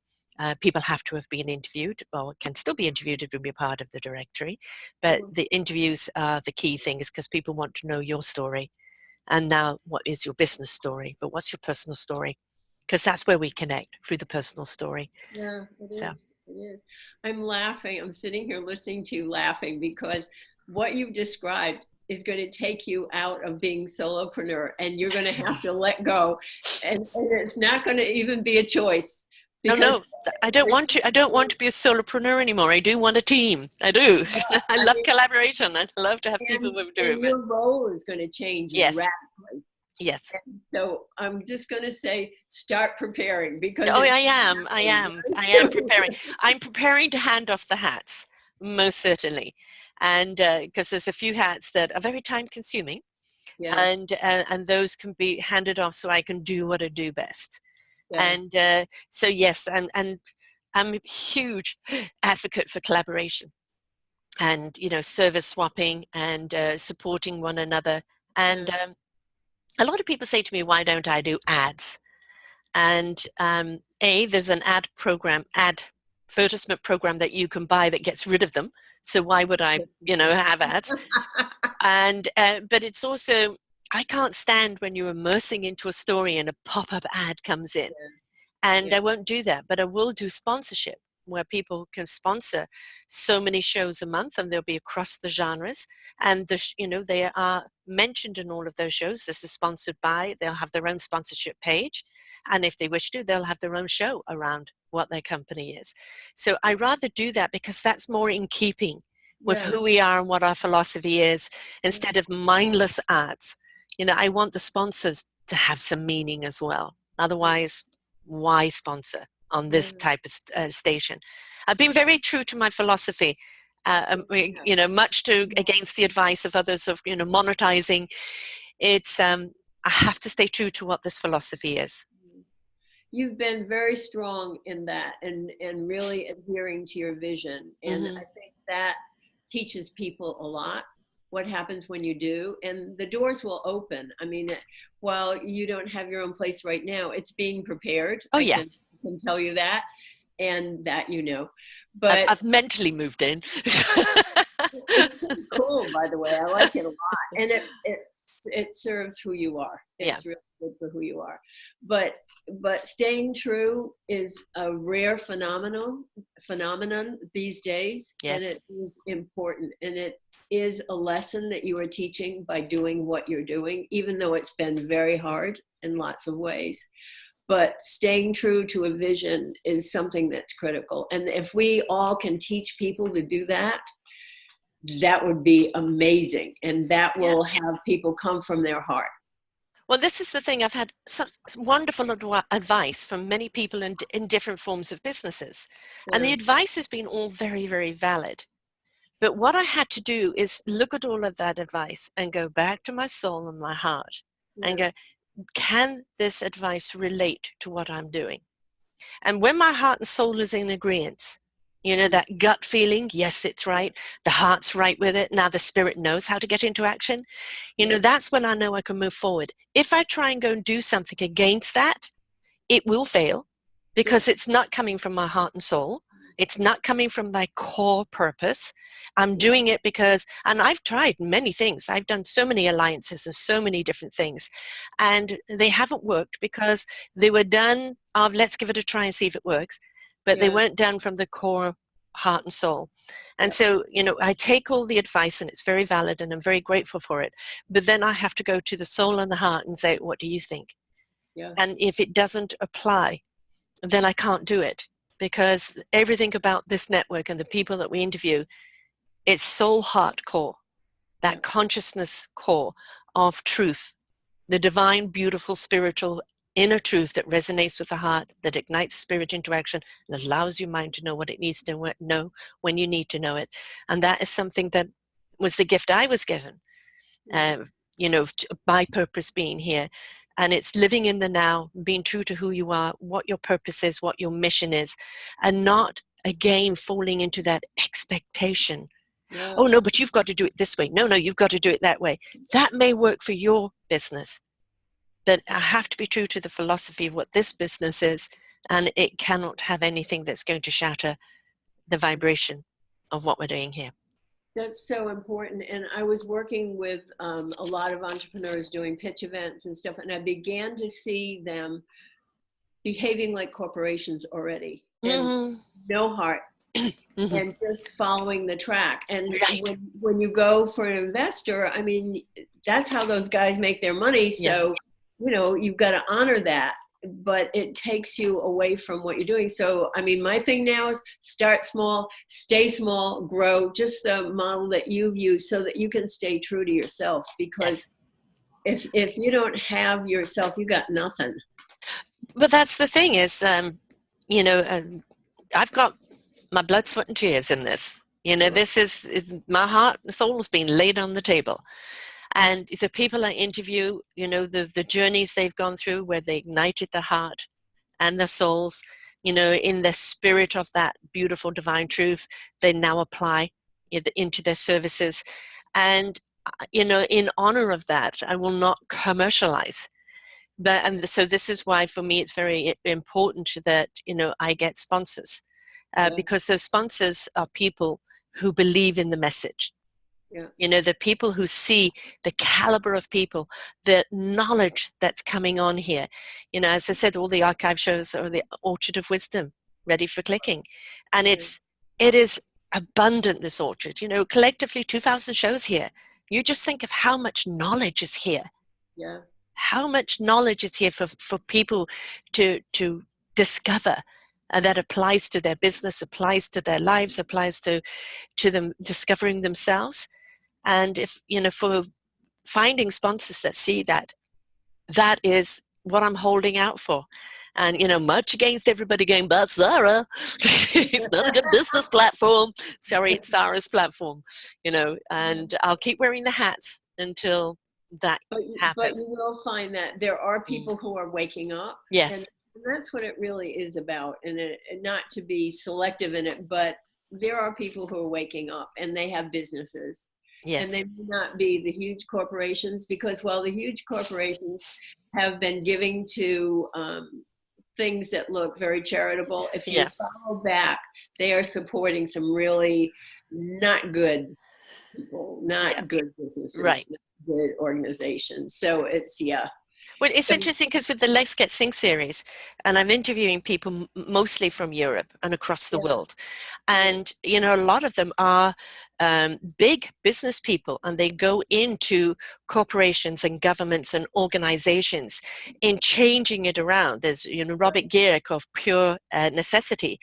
People have to have been interviewed, or can still be interviewed to be a part of the directory, but the interviews are the key things because people want to know your story. And now, what is your business story? But what's your personal story? Because that's where we connect, through the personal story. Yeah, it So. is. It is. I'm laughing. I'm sitting here listening to you laughing because what you've described is going to take you out of being solopreneur and you're going to have to let go. And it's not going to even be a choice. No, I don't want to. I don't want to be a solopreneur anymore. I do want a team. I do. I love collaboration. I love to have people who do it. And your role is going to change radically. Yes. And so I'm just going to say, start preparing because. Oh, I am preparing. I'm preparing to hand off the hats, most certainly, and because there's a few hats that are very time consuming, and those can be handed off so I can do what I do best. And so yes, and I'm a huge advocate for collaboration and service swapping and supporting one another. And a lot of people say to me, why don't I do ads? And there's an advertisement program that you can buy that gets rid of them. So why would I have ads? And but it's also, I can't stand when you're immersing into a story and a pop-up ad comes in. And I won't do that, but I will do sponsorship where people can sponsor so many shows a month, and they'll be across the genres. And they are mentioned in all of those shows. This is sponsored by. They'll have their own sponsorship page, and if they wish to, they'll have their own show around what their company is. So I rather do that because that's more in keeping with who we are and what our philosophy is, instead of mindless ads. I want the sponsors to have some meaning as well. Otherwise, why sponsor on this type of station? I've been very true to my philosophy, much against the advice of others of monetizing. It's I have to stay true to what this philosophy is. You've been very strong in that and really adhering to your vision, and I think that teaches people a lot. What happens when you do, and the doors will open. I mean, while you don't have your own place right now, it's being prepared. Oh, yeah. I can tell you that. and that, I've, but I've mentally moved in. it's pretty cool, by the way. I like it a lot, and it serves who you are. Yeah. It's really good for who you are. But staying true is a rare phenomenon these days, and Yes. it is important, and it is a lesson that you are teaching by doing what you're doing, even though it's been very hard in lots of ways. But staying true to a vision is something that's critical. And if we all can teach people to do that, that would be amazing. And that will have people come from their heart. Well, this is the thing. I've had such wonderful advice from many people in different forms of businesses. And the advice has been all very, very valid. But what I had to do is look at all of that advice and go back to my soul and my heart and go, can this advice relate to what I'm doing? And when my heart and soul is in agreement, that gut feeling, yes, it's right. The heart's right with it. Now the spirit knows how to get into action. That's when I know I can move forward. If I try and go and do something against that, it will fail because it's not coming from my heart and soul. It's not coming from my core purpose. I'm doing it because, and I've tried many things. I've done so many alliances and so many different things, and they haven't worked because they were done of let's give it a try and see if it works, but they weren't done from the core heart and soul. And so, I take all the advice and it's very valid and I'm very grateful for it. But then I have to go to the soul and the heart and say, what do you think? And if it doesn't apply, then I can't do it, because everything about this network and the people that we interview, it's soul heart core, that consciousness core of truth, the divine, beautiful, spiritual inner truth that resonates with the heart, that ignites spirit into action and allows your mind to know what it needs to know when you need to know it. And that is something that was the gift I was given, my purpose being here. And it's living in the now, being true to who you are, what your purpose is, what your mission is, and not, again, falling into that expectation. Oh, no, but you've got to do it this way. No, you've got to do it that way. That may work for your business, but I have to be true to the philosophy of what this business is, and it cannot have anything that's going to shatter the vibration of what we're doing here. That's so important. And I was working with a lot of entrepreneurs doing pitch events and stuff, and I began to see them behaving like corporations already, and no heart, and just following the track. And when you go for an investor, I mean, that's how those guys make their money. So, you've got to honor that. But it takes you away from what you're doing. So, I mean, my thing now is start small, stay small, grow, just the model that you've used so that you can stay true to yourself. Because if you don't have yourself, you got nothing. But that's the thing is, I've got my blood, sweat, and tears in this. This is my heart and soul has been laid on the table. And the people I interview, the journeys they've gone through where they ignited the heart and the souls, in the spirit of that beautiful divine truth, they now apply into their services. And, in honor of that, I will not commercialize. And so this is why, for me, it's very important that, I get sponsors, because those sponsors are people who believe in the message. The people who see the caliber of people, the knowledge that's coming on here. As I said, all the archive shows are the orchard of wisdom, ready for clicking. And it is abundant, this orchard. Collectively 2,000 shows here. You just think of how much knowledge is here. How much knowledge is here for people to discover. That applies to their business, applies to their lives, applies to them discovering themselves. And if, for finding sponsors that see that, that is what I'm holding out for. And, much against everybody going, but Sara, it's not a good business platform. Sorry, it's Sara's platform, and I'll keep wearing the hats until that happens. But you will find that there are people who are waking up. Yes. And that's what it really is about. And not to be selective in it, but there are people who are waking up and they have businesses. Yes. And they may not be the huge corporations, because while the huge corporations have been giving to things that look very charitable, if you Yeah. follow back, they are supporting some really not good people, Yeah. not good businesses, Right. not good organizations. So it's, yeah. Well, it's So, interesting because with the Let's Get Sing series, and I'm interviewing people mostly from Europe and across the yeah, world, yeah, and a lot of them are big business people, and they go into corporations and governments and organizations in changing it around. There's Robert Gierek of Pure Necessity,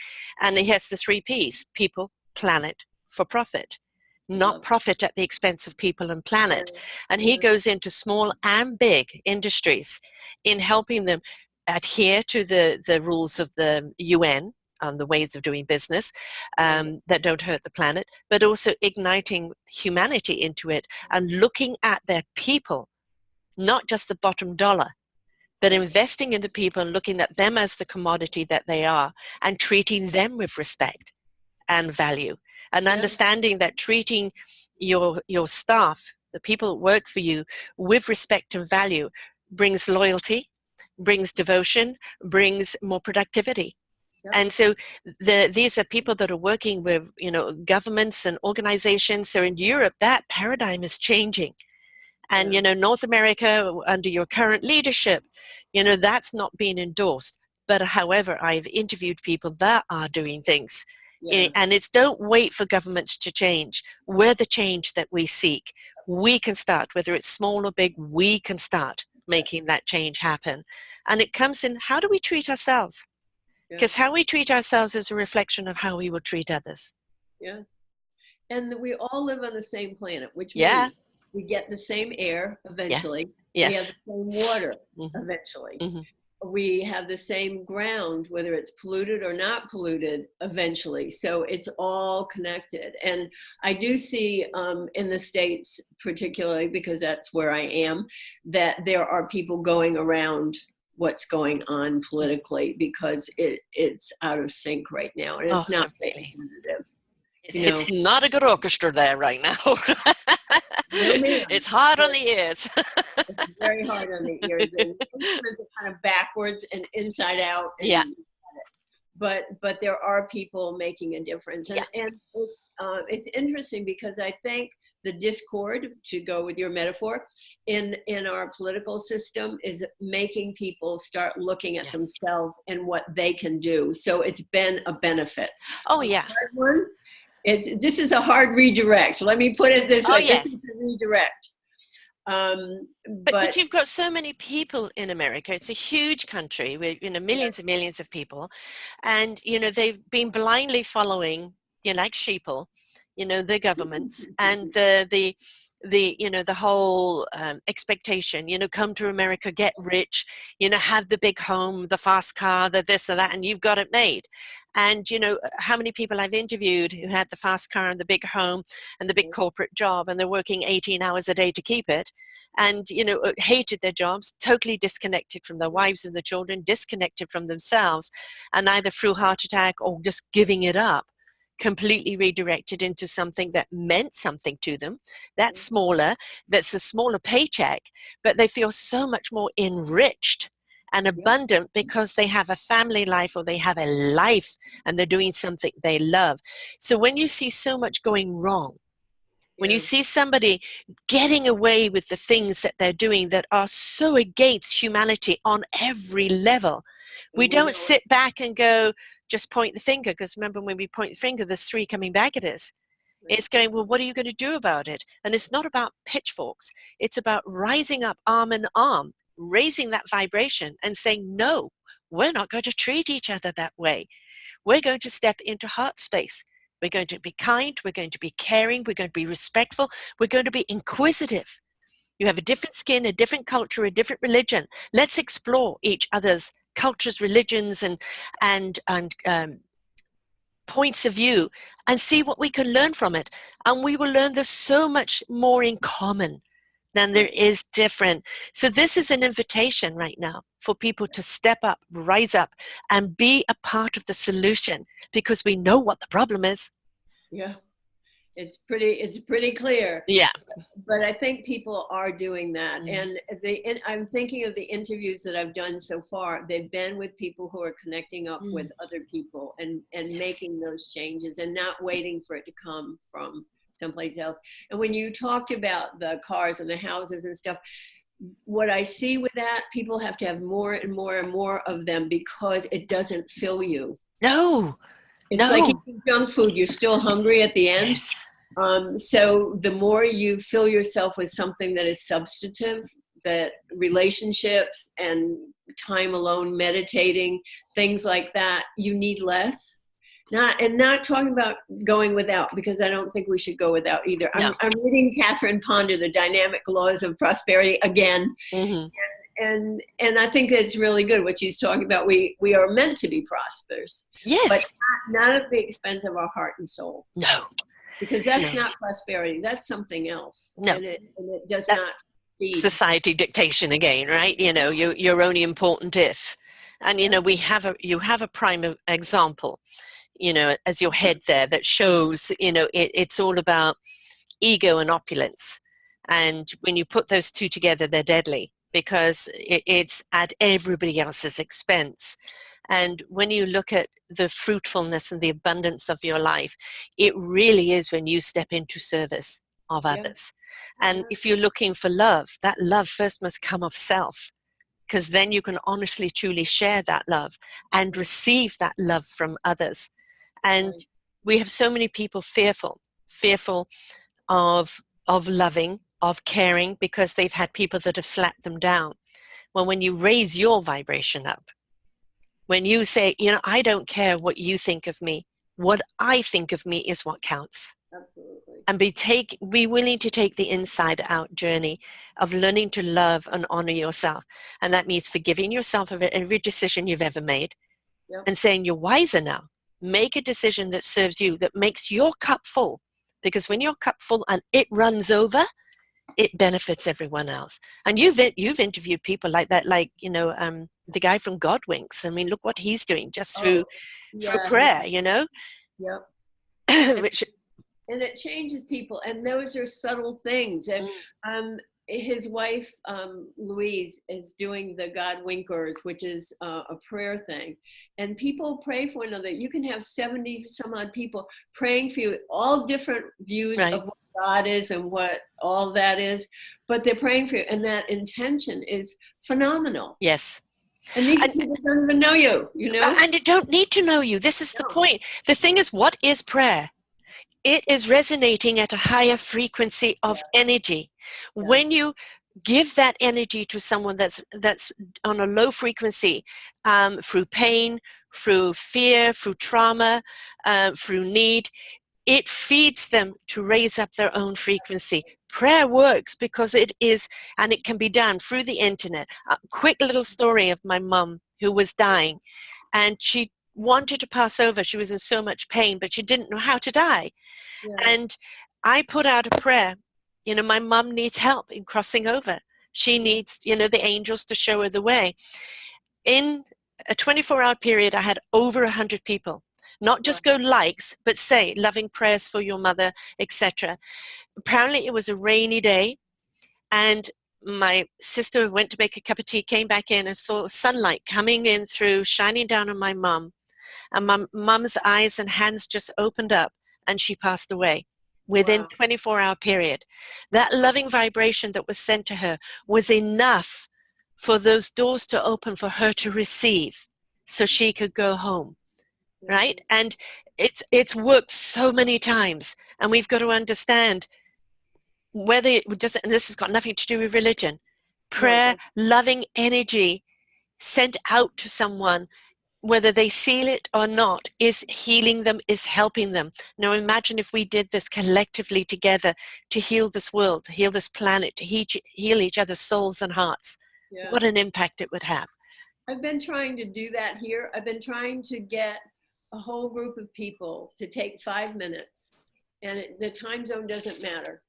and he has the 3 Ps: people, planet, for profit. Not love profit at the expense of people and planet. it. And Yeah, he goes into small and big industries in helping them adhere to the rules of the UN and the ways of doing business that don't hurt the planet, but also igniting humanity into it and looking at their people, not just the bottom dollar, but investing in the people and looking at them as the commodity that they are and treating them with respect and value, and yeah, understanding that treating your staff, the people that work for you, with respect and value brings loyalty, brings devotion, brings more productivity. yeah, And so these are people that are working with governments and organizations. So in Europe, that paradigm is changing. And yeah, North America, under your current leadership, that's not being endorsed. But however, I've interviewed people that are doing things. yeah, And it's, don't wait for governments to change. We're the change that we seek. We can start, whether it's small or big, we can start making that change happen. And it comes in, how do we treat ourselves? yeah, Because how we treat ourselves is a reflection of how we will treat others. yeah. And we all live on the same planet, which Yeah, means we get the same air yeah, eventually. We have the yes. same water Hmm. eventually. Hmm. We have the same ground, whether it's polluted or not polluted, eventually. So it's all connected. And I do see in the States, particularly because that's where I am, that there are people going around what's going on politically because it's out of sync right now. And Oh, it's not completely. representative, It's not a good orchestra there right now. No, ma'am. It's hard on the ears. It's very hard on the ears, and instruments are kind of backwards and inside out, Yeah, and but there are people making a difference, yeah, and it's interesting because I think the discord, to go with your metaphor, in our political system is making people start looking at yeah. themselves and what they can do. So it's been a benefit. Oh, A yeah. hard one. This is a hard redirect. Let me put it this Oh, way. This is yes. a redirect. Um, But but you've got so many people in America. It's a huge country with yeah, millions and millions of people, and they've been blindly following, like sheeple, the governments and the whole expectation. Come to America, get rich, have the big home, the fast car, the this or that, and you've got it made. And how many people I've interviewed who had the fast car and the big home and the big corporate job, and they're working 18 hours a day to keep it, and hated their jobs, totally disconnected from their wives and the children, disconnected from themselves, and either through heart attack or just giving it up, completely redirected into something that meant something to them, that's smaller, that's a smaller paycheck, but they feel so much more enriched and yeah, abundant because they have a family life, or they have a life, and they're doing something they love. So when you see so much going wrong, when you yeah. see somebody getting away with the things that they're doing that are so against humanity on every level, we And we don't know it. sit back and go, just point the finger. Because remember, when we point the finger, there's 3 coming back at us. Right. It's going, well, what are you going to do about it? And it's not about pitchforks. It's about rising up arm in arm, raising that vibration and saying, no, we're not going to treat each other that way. We're going to step into heart space. We're going to be kind. We're going to be caring. We're going to be respectful. We're going to be inquisitive. You have a different skin, a different culture, a different religion. Let's explore each other's cultures, religions, and points of view, and see what we can learn from it. And we will learn there's so much more in common than there is different. So this is an invitation right now for people to step up, rise up, and be a part of the solution, because we know what the problem is. Yeah. It's pretty clear. Yeah. But I think people are doing that. Mm. And I'm thinking of the interviews that I've done so far. They've been with people who are connecting up with other people and Yes. making those changes and not waiting for it to come from someplace else. And when you talked about the cars and the houses and stuff, what I see with that, people have to have more and more and more of them because it doesn't fill you. No. It's like No. eating junk food. You're still hungry at the end. Yes. So the more you fill yourself with something that is substantive, that relationships and time alone, meditating, things like that, you need less. Not talking about going without, because I don't think we should go without either. No. I'm reading Catherine Ponder, The Dynamic Laws of Prosperity, again. Mm-hmm. And I think it's really good what she's talking about. We are meant to be prosperous. Yes. But not at the expense of our heart and soul. No. Because that's not prosperity. That's something else. No. And it does not feed. Society dictation again, right? You know, you're only important if. And, you know, you have a prime example, you know, as your head there that shows, you know, it's all about ego and opulence. And when you put those two together, they're deadly because it's at everybody else's expense. And when you look at the fruitfulness and the abundance of your life, it really is when you step into service of others. And if you're looking for love, that love first must come of self, because then you can honestly, truly share that love and receive that love from others. And we have so many people fearful of loving, of caring, because they've had people that have slapped them down. Well, when you raise your vibration up, when you say, you know, I don't care what you think of me, what I think of me is what counts. Absolutely. And be willing to take the inside out journey of learning to love and honor yourself. And that means forgiving yourself of every decision you've ever made and saying you're wiser now. Make a decision that serves you, that makes your cup full. Because when your cup full and it runs over, it benefits everyone else. And you've interviewed people like that, like, you know, the guy from Godwinks. I mean, look what he's doing just through prayer, you know? Which, and it changes people. And those are subtle things. And his wife, Louise, is doing the God Winkers, which is a prayer thing. And people pray for one another. You can have 70 some odd people praying for you, all different views of what God is and what all that is, but they're praying for you. And that intention is phenomenal. Yes. And these people don't even know you, you know? And they don't need to know you. This is the point. The thing is, what is prayer? It is resonating at a higher frequency of energy. When you give that energy to someone that's on a low frequency, through pain, through fear, through trauma, through need, it feeds them to raise up their own frequency. Prayer works because it is, and it can be done through the internet. A quick little story of my mum who was dying, and she wanted to pass over. She was in so much pain, but she didn't know how to die. And I put out a prayer. You know, my mum needs help in crossing over. She needs, you know, the angels to show her the way. In a 24-hour period, I had over 100 people, not just go likes, but say loving prayers for your mother, etc. Apparently it was a rainy day, and my sister went to make a cup of tea, came back in and saw sunlight coming in through, shining down on my mum. And my mum's eyes and hands just opened up, and she passed away within 24-hour period. That loving vibration that was sent to her was enough for those doors to open for her to receive, so she could go home, right? And it's worked so many times, and we've got to understand whether it doesn't, and this has got nothing to do with religion, prayer, loving energy sent out to someone, whether they seal it or not, is healing them, is helping them. Now imagine if we did this collectively together to heal this world, to heal this planet, to heal each other's souls and hearts. What an impact it would have. I've been trying to do that here. I've been trying to get a whole group of people to take 5 minutes, and the time zone doesn't matter.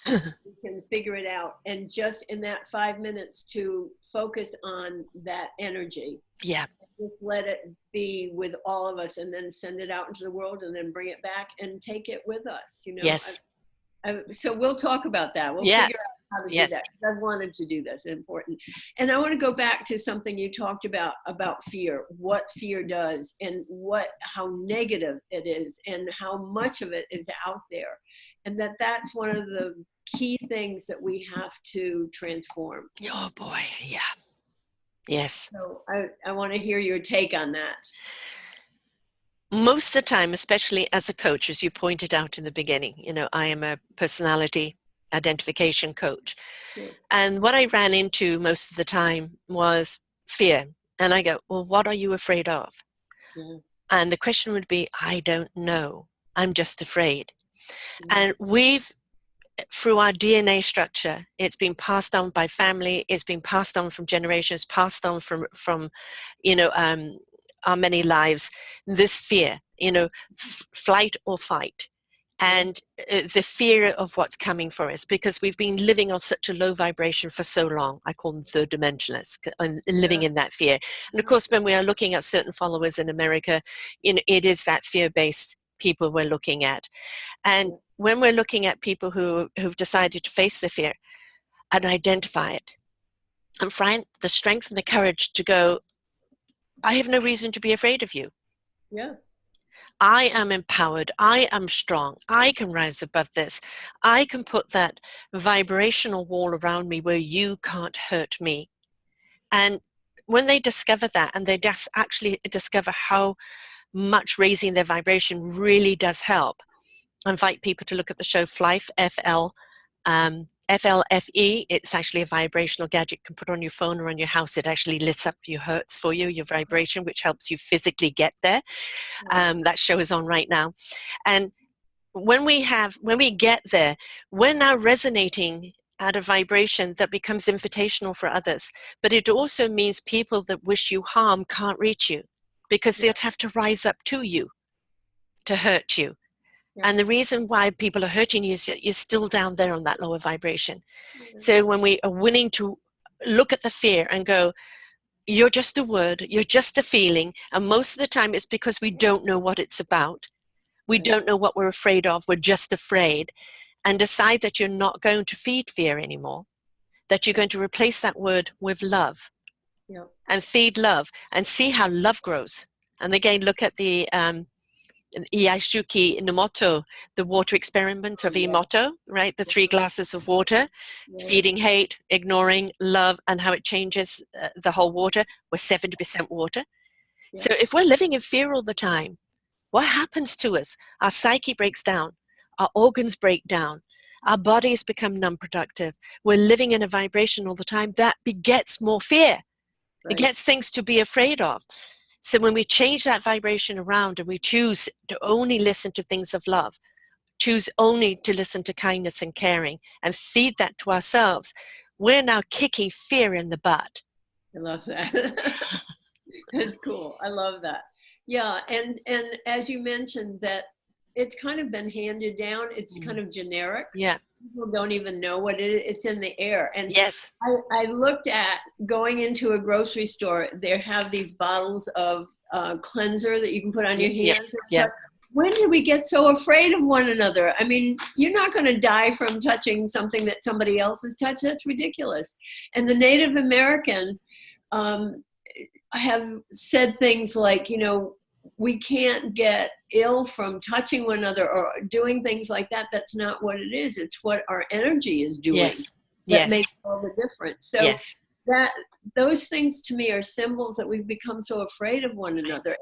we can figure it out. And just in that 5 minutes to focus on that energy. Yeah. Just let it be with all of us, and then send it out into the world, and then bring it back and take it with us, you know. Yes. So we'll talk about that. We'll Yeah. figure out how to Yes. do that. I wanted to do this, important. And I want to go back to something you talked about fear, what fear does, and how negative it is, and how much of it is out there. And that's one of the key things that we have to transform. Oh boy. Yeah. Yes. So I want to hear your take on that. Most of the time, especially as a coach, as you pointed out in the beginning, you know, I am a personality identification coach. Yeah. And what I ran into most of the time was fear. And I go, well, what are you afraid of? Yeah. And the question would be, I don't know. I'm just afraid. Yeah. And through our DNA structure, it's been passed on by family, it's been passed on from generations, passed on from you know, our many lives, this fear, you know, flight or fight, and the fear of what's coming for us, because we've been living on such a low vibration for so long. I call them third dimensionalists, and living in that fear. And of course, when we are looking at certain followers in America, you know, it is that fear-based people we're looking at. And when we're looking at people who've decided to face the fear and identify it, and find the strength and the courage to go, I have no reason to be afraid of you. Yeah. I am empowered. I am strong. I can rise above this. I can put that vibrational wall around me where you can't hurt me. And when they discover that, and they just actually discover how much raising their vibration really does help, I invite people to look at the show Flife, FLFE. It's actually a vibrational gadget you can put on your phone or on your house. It actually lifts up your hertz for you, your vibration, which helps you physically get there. That show is on right now. And when we get there, we're now resonating at a vibration that becomes invitational for others. But it also means people that wish you harm can't reach you, because they'd have to rise up to you to hurt you. Yeah. And the reason why people are hurting you is that you're still down there on that lower vibration. Mm-hmm. So when we are willing to look at the fear and go, you're just a word, you're just a feeling, and most of the time it's because we don't know what it's about. We don't know what we're afraid of, we're just afraid, and decide that you're not going to feed fear anymore, that you're going to replace that word with love. Yeah. And feed love, and see how love grows. And again, look at the Iyashuki Nomoto, the water experiment of Emoto, right? The 3 glasses of water, feeding hate, ignoring love, and how it changes the whole water. We're 70% water. So if we're living in fear all the time, what happens to us? Our psyche breaks down, our organs break down, our bodies become non-productive. We're living in a vibration all the time that begets more fear. It gets things to be afraid of. So when we change that vibration around and we choose to only listen to things of love, choose only to listen to kindness and caring, and feed that to ourselves, we're now kicking fear in the butt. I love that. That's cool. I love that. Yeah, and as you mentioned, that it's kind of been handed down. It's kind of generic. Yeah. People don't even know what it is. It's in the air. And yes, I looked at going into a grocery store. They have these bottles of cleanser that you can put on your hands. Yeah. When did we get so afraid of one another? I mean, you're not going to die from touching something that somebody else has touched. That's ridiculous. And the Native Americans have said things like, you know, we can't get ill from touching one another or doing things like that. That's not what it is. It's what our energy is doing that makes all the difference. So those things to me are symbols that we've become so afraid of one another.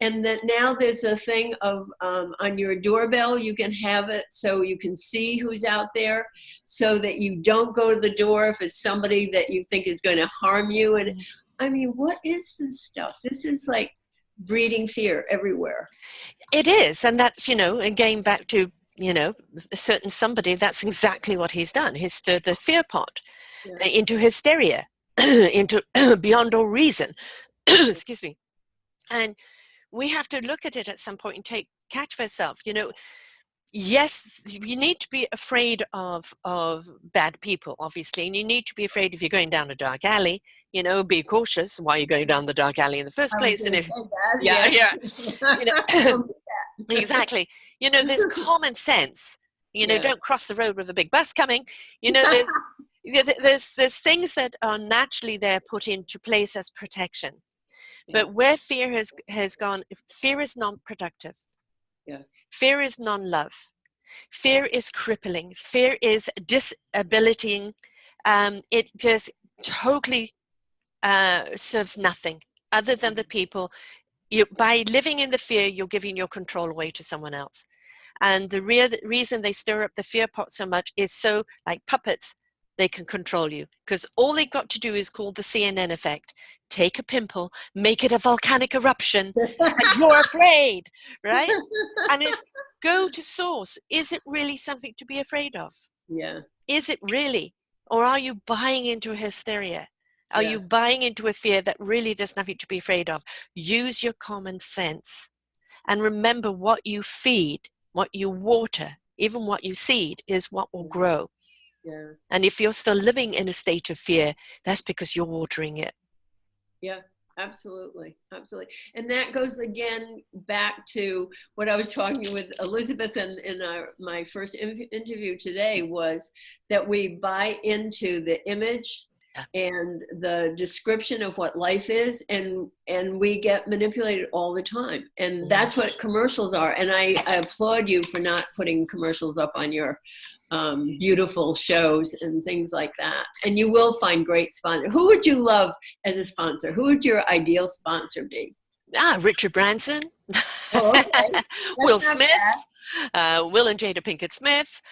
And that now there's a thing of on your doorbell, you can have it so you can see who's out there, so that you don't go to the door if it's somebody that you think is going to harm you. And I mean, what is this stuff? This is like breeding fear everywhere. It is. And that's, you know, again, back to, you know, a certain somebody, that's exactly what he's done. He's stirred the fear pot into hysteria, into beyond all reason. Excuse me. And we have to look at it at some point and take catch of ourselves. You know, yes, you need to be afraid of bad people, obviously, and you need to be afraid if you're going down a dark alley. You know, be cautious why you're going down the dark alley in the first I was place. going And to if, say that. yeah, Yes. yeah, you know, Don't do that. exactly. You know, there's common sense. You know, Yeah. don't cross the road with a big bus coming. You know, there's things that are naturally there put into place as protection. Yeah. But where fear has gone, fear is non-productive. Yeah. Fear is non-love. Fear is crippling. Fear is disabilitying. It just totally serves nothing other than the people. By living in the fear, you're giving your control away to someone else. And the reason they stir up the fear pot so much is so, like puppets, they can control you. Because all they've got to do is called the CNN effect. Take a pimple, make it a volcanic eruption, and you're afraid, right? And it's go to source. Is it really something to be afraid of? Yeah. Is it really? Or are you buying into a hysteria? Are Yeah. you buying into a fear that really there's nothing to be afraid of? Use your common sense. And remember, what you feed, what you water, even what you seed is what will grow. Yeah. And if you're still living in a state of fear, that's because you're watering it. Yeah. Absolutely. Absolutely. And that goes again back to what I was talking with Elizabeth in my first interview today, was that we buy into the image and the description of what life is, and we get manipulated all the time. And that's what commercials are. And I applaud you for not putting commercials up on your beautiful shows and things like that. And you will find great sponsors. Who would you love as a sponsor? Who would your ideal sponsor be? Richard Branson. Oh, okay. Will Smith. Will and Jada Pinkett Smith.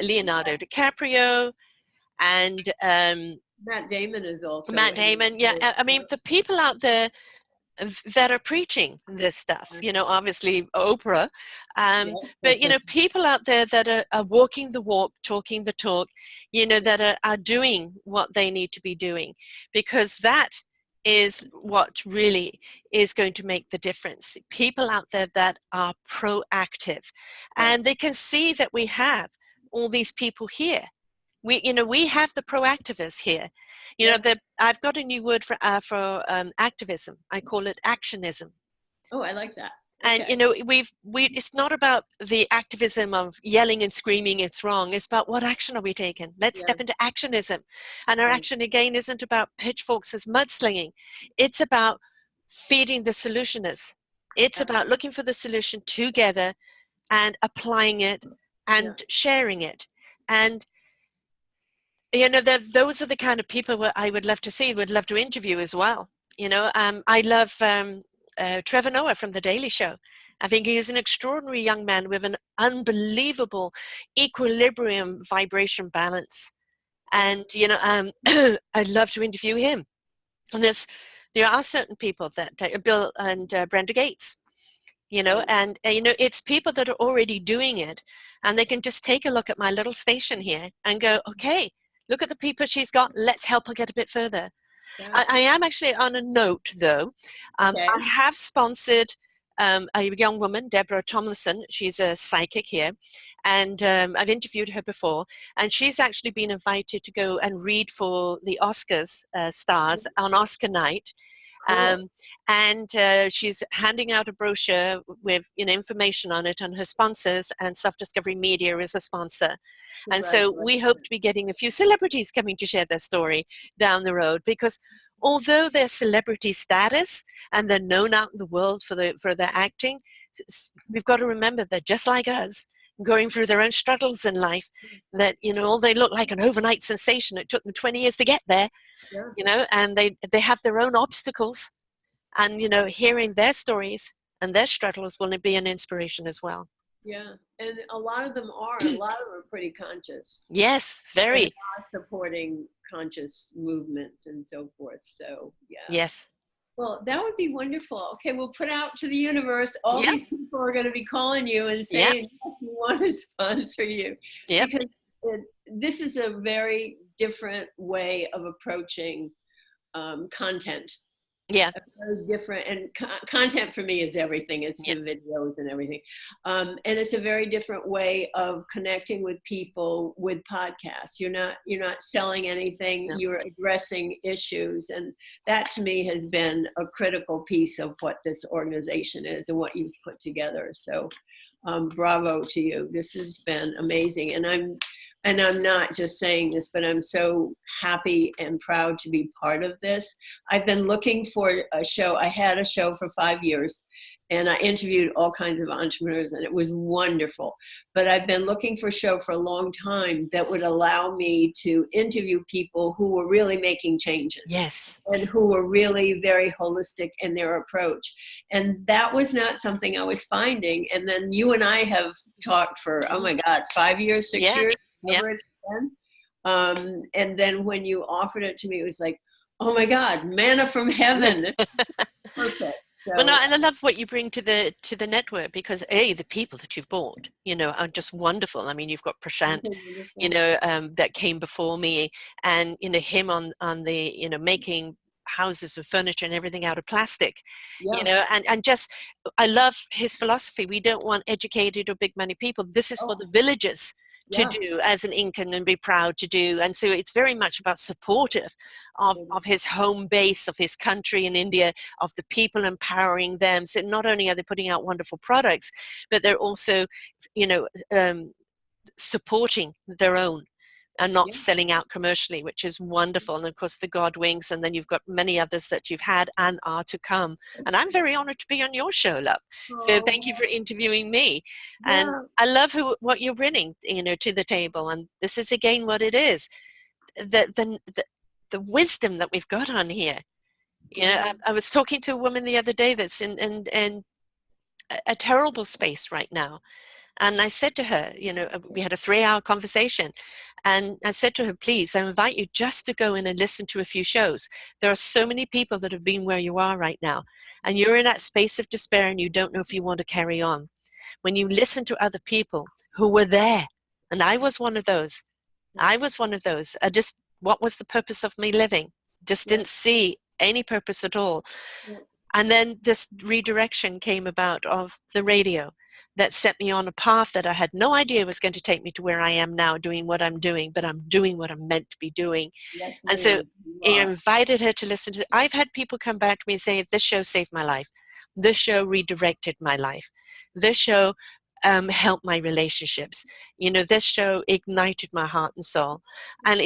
Leonardo DiCaprio. And Matt Damon is also. Matt Damon. Yeah, I mean, the people out there that are preaching this stuff, you know, obviously Oprah, but, you know, people out there that are walking the walk, talking the talk, you know, that are doing what they need to be doing, because that is what really is going to make the difference. People out there that are proactive, and they can see that we have all these people here. We have the proactivists here. I've got a new word for activism. I call it actionism. Oh, I like that. And it's not about the activism of yelling and screaming it's wrong. It's about what action are we taking. Let's step into actionism. And our action again isn't about pitchforks as mudslinging. It's about feeding the solutionists. It's about looking for the solution together and applying it and sharing it. And those are the kind of people I would love to see, would love to interview as well. I love Trevor Noah from The Daily Show. I think he's an extraordinary young man with an unbelievable equilibrium vibration balance. And, I'd love to interview him. And there are certain people that, Bill and Brenda Gates, and it's people that are already doing it, and they can just take a look at my little station here and go, okay, look at the people she's got. Let's help her get a bit further. Yeah. I am actually on a note, though. I have sponsored a young woman, Deborah Tomlinson. She's a psychic here, and I've interviewed her before. And she's actually been invited to go and read for the Oscars stars on Oscar night. And she's handing out a brochure with information on it, and her sponsors, and Self-Discovery Media is a sponsor. And so we hope to be getting a few celebrities coming to share their story down the road, because although they're celebrity status and they're known out in the world for their acting, we've got to remember they're just like us, going through their own struggles in life, that they look like an overnight sensation. It took them 20 years to get there. And they have their own obstacles, and hearing their stories and their struggles will be an inspiration as well. Yeah, and a lot of them are pretty conscious. Yes, very. They are supporting conscious movements and so forth. So yes. Well, that would be wonderful. Okay, we'll put out to the universe. All these people are going to be calling you and saying, yes, we want to sponsor you. Because this is a very different way of approaching content. Yeah. a very different, and content for me is everything. It's Yeah. the videos and everything. And it's a very different way of connecting with people with podcasts. You're not selling anything, No. you're addressing issues. And that to me has been a critical piece of what this organization is and what you've put together. So bravo to you. This has been amazing. And I'm not just saying this, but I'm so happy and proud to be part of this. I've been looking for a show. I had a show for 5 years, and I interviewed all kinds of entrepreneurs, and it was wonderful. But I've been looking for a show for a long time that would allow me to interview people who were really making changes. Yes. And who were really very holistic in their approach. And that was not something I was finding. And then you and I have talked for, oh my God, 5 years, 6 Yeah. years, Yeah. whatever it's been. And then when you offered it to me, it was like, oh my God, manna from heaven. Perfect. So, Well, no, and I love what you bring to the network, because the people that you've brought, are just wonderful. I mean, you've got Prashant, that came before me, and him on the making houses and furniture and everything out of plastic, yeah. and just I love his philosophy. We don't want educated or big money people. This is for the villagers to Yeah. do as an Incan and be proud to do. And so it's very much about supportive of his home base, of his country in India, of the people, empowering them. So not only are they putting out wonderful products, but they're also, supporting their own and not Yeah. selling out commercially, which is wonderful. And of course the God Wings, and then you've got many others that you've had and are to come. And I'm very honored to be on your show, love. So thank you for interviewing me. And Yeah. I love what you're bringing, to the table. And this is again what it is. The wisdom that we've got on here. I was talking to a woman the other day that's in a terrible space right now. And I said to her, we had a 3-hour conversation, and I said to her, please, I invite you just to go in and listen to a few shows. There are so many people that have been where you are right now, and you're in that space of despair and you don't know if you want to carry on. When you listen to other people who were there, and I was one of those, what was the purpose of me living? Just didn't see any purpose at all. And then this redirection came about of the radio that set me on a path that I had no idea was going to take me to where I am now, doing what I'm doing, but I'm doing what I'm meant to be doing. Yes, and so I are. invited her to listen to. I've had people come back to me and say, this show saved my life. This show redirected my life. This show helped my relationships. This show ignited my heart and soul. And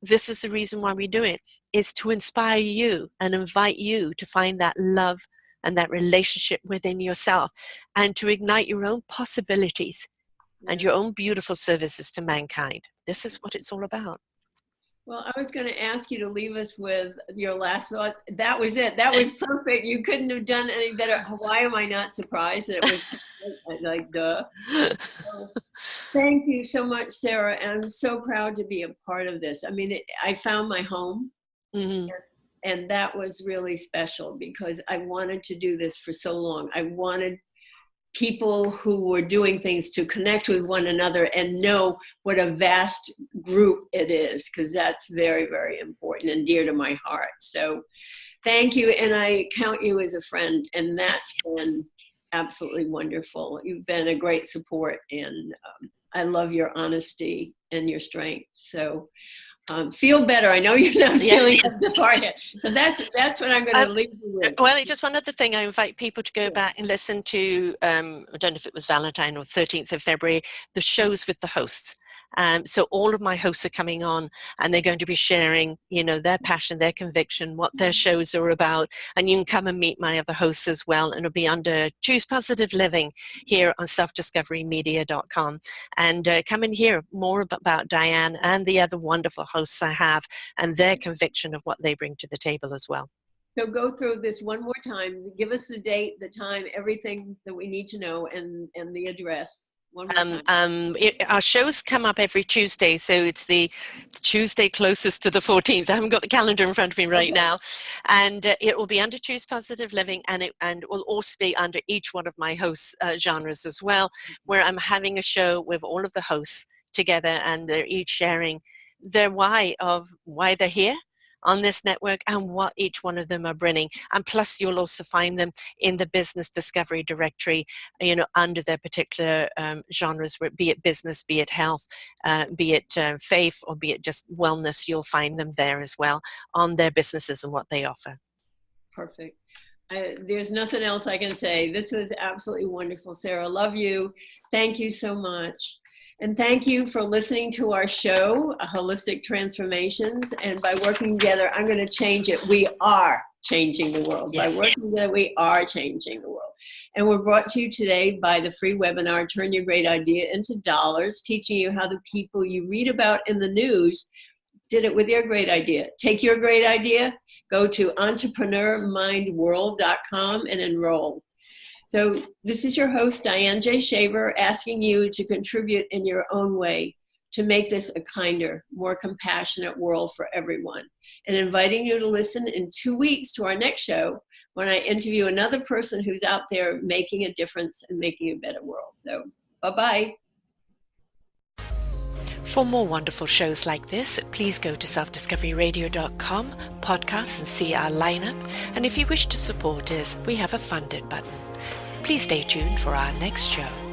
this is the reason why we do it, is to inspire you and invite you to find that love and that relationship within yourself, and to ignite your own possibilities and your own beautiful services to mankind. This is what it's all about. Well, I was going to ask you to leave us with your last thought. That was it. That was perfect. You couldn't have done any better. Why am I not surprised that it was like, duh. So, thank you so much, Sarah. I'm so proud to be a part of this. I mean, I found my home, and that was really special because I wanted to do this for so long. I wanted people who were doing things to connect with one another and know what a vast group it is, because that's very, very important and dear to my heart. So thank you. And I count you as a friend, and that's been absolutely wonderful. You've been a great support, and I love your honesty and your strength. So feel better. I know you're not feeling up to par yet. So that's what I'm going to leave you with. Well, just one other thing. I invite people to go back and listen to, I don't know if it was Valentine or 13th of February, the shows with the hosts. So all of my hosts are coming on, and they're going to be sharing, their passion, their conviction, what their shows are about. And you can come and meet my other hosts as well. And it'll be under Choose Positive Living here on selfdiscoverymedia.com. And come and hear more about Dianne and the other wonderful hosts I have, and their conviction of what they bring to the table as well. So go through this one more time. Give us the date, the time, everything that we need to know, and the address. Our shows come up every Tuesday, so it's the Tuesday closest to the 14th. I haven't got the calendar in front of me right now, and it will be under Choose Positive Living, and it will also be under each one of my hosts' genres as well, where I'm having a show with all of the hosts together, and they're each sharing their why of why they're here, on this network and what each one of them are bringing. And plus, you'll also find them in the business discovery directory, under their particular genres, be it business, be it health, be it faith, or be it just wellness. You'll find them there as well on their businesses and what they offer. Perfect. There's nothing else I can say. This was absolutely wonderful, Sara. Love you. Thank you so much. And thank you for listening to our show, Holistic Transformations. And by working together, I'm going to change it. We are changing the world. Yes. By working together, we are changing the world. And we're brought to you today by the free webinar, Turn Your Great Idea into Dollars, teaching you how the people you read about in the news did it with their great idea. Take your great idea, go to entrepreneurmindworld.com and enroll. So this is your host, Dianne J. Shaver, asking you to contribute in your own way to make this a kinder, more compassionate world for everyone, and inviting you to listen in 2 weeks to our next show when I interview another person who's out there making a difference and making a better world. So bye-bye. For more wonderful shows like this, please go to selfdiscoveryradio.com, podcasts, and see our lineup. And if you wish to support us, we have a funded button. Please stay tuned for our next show.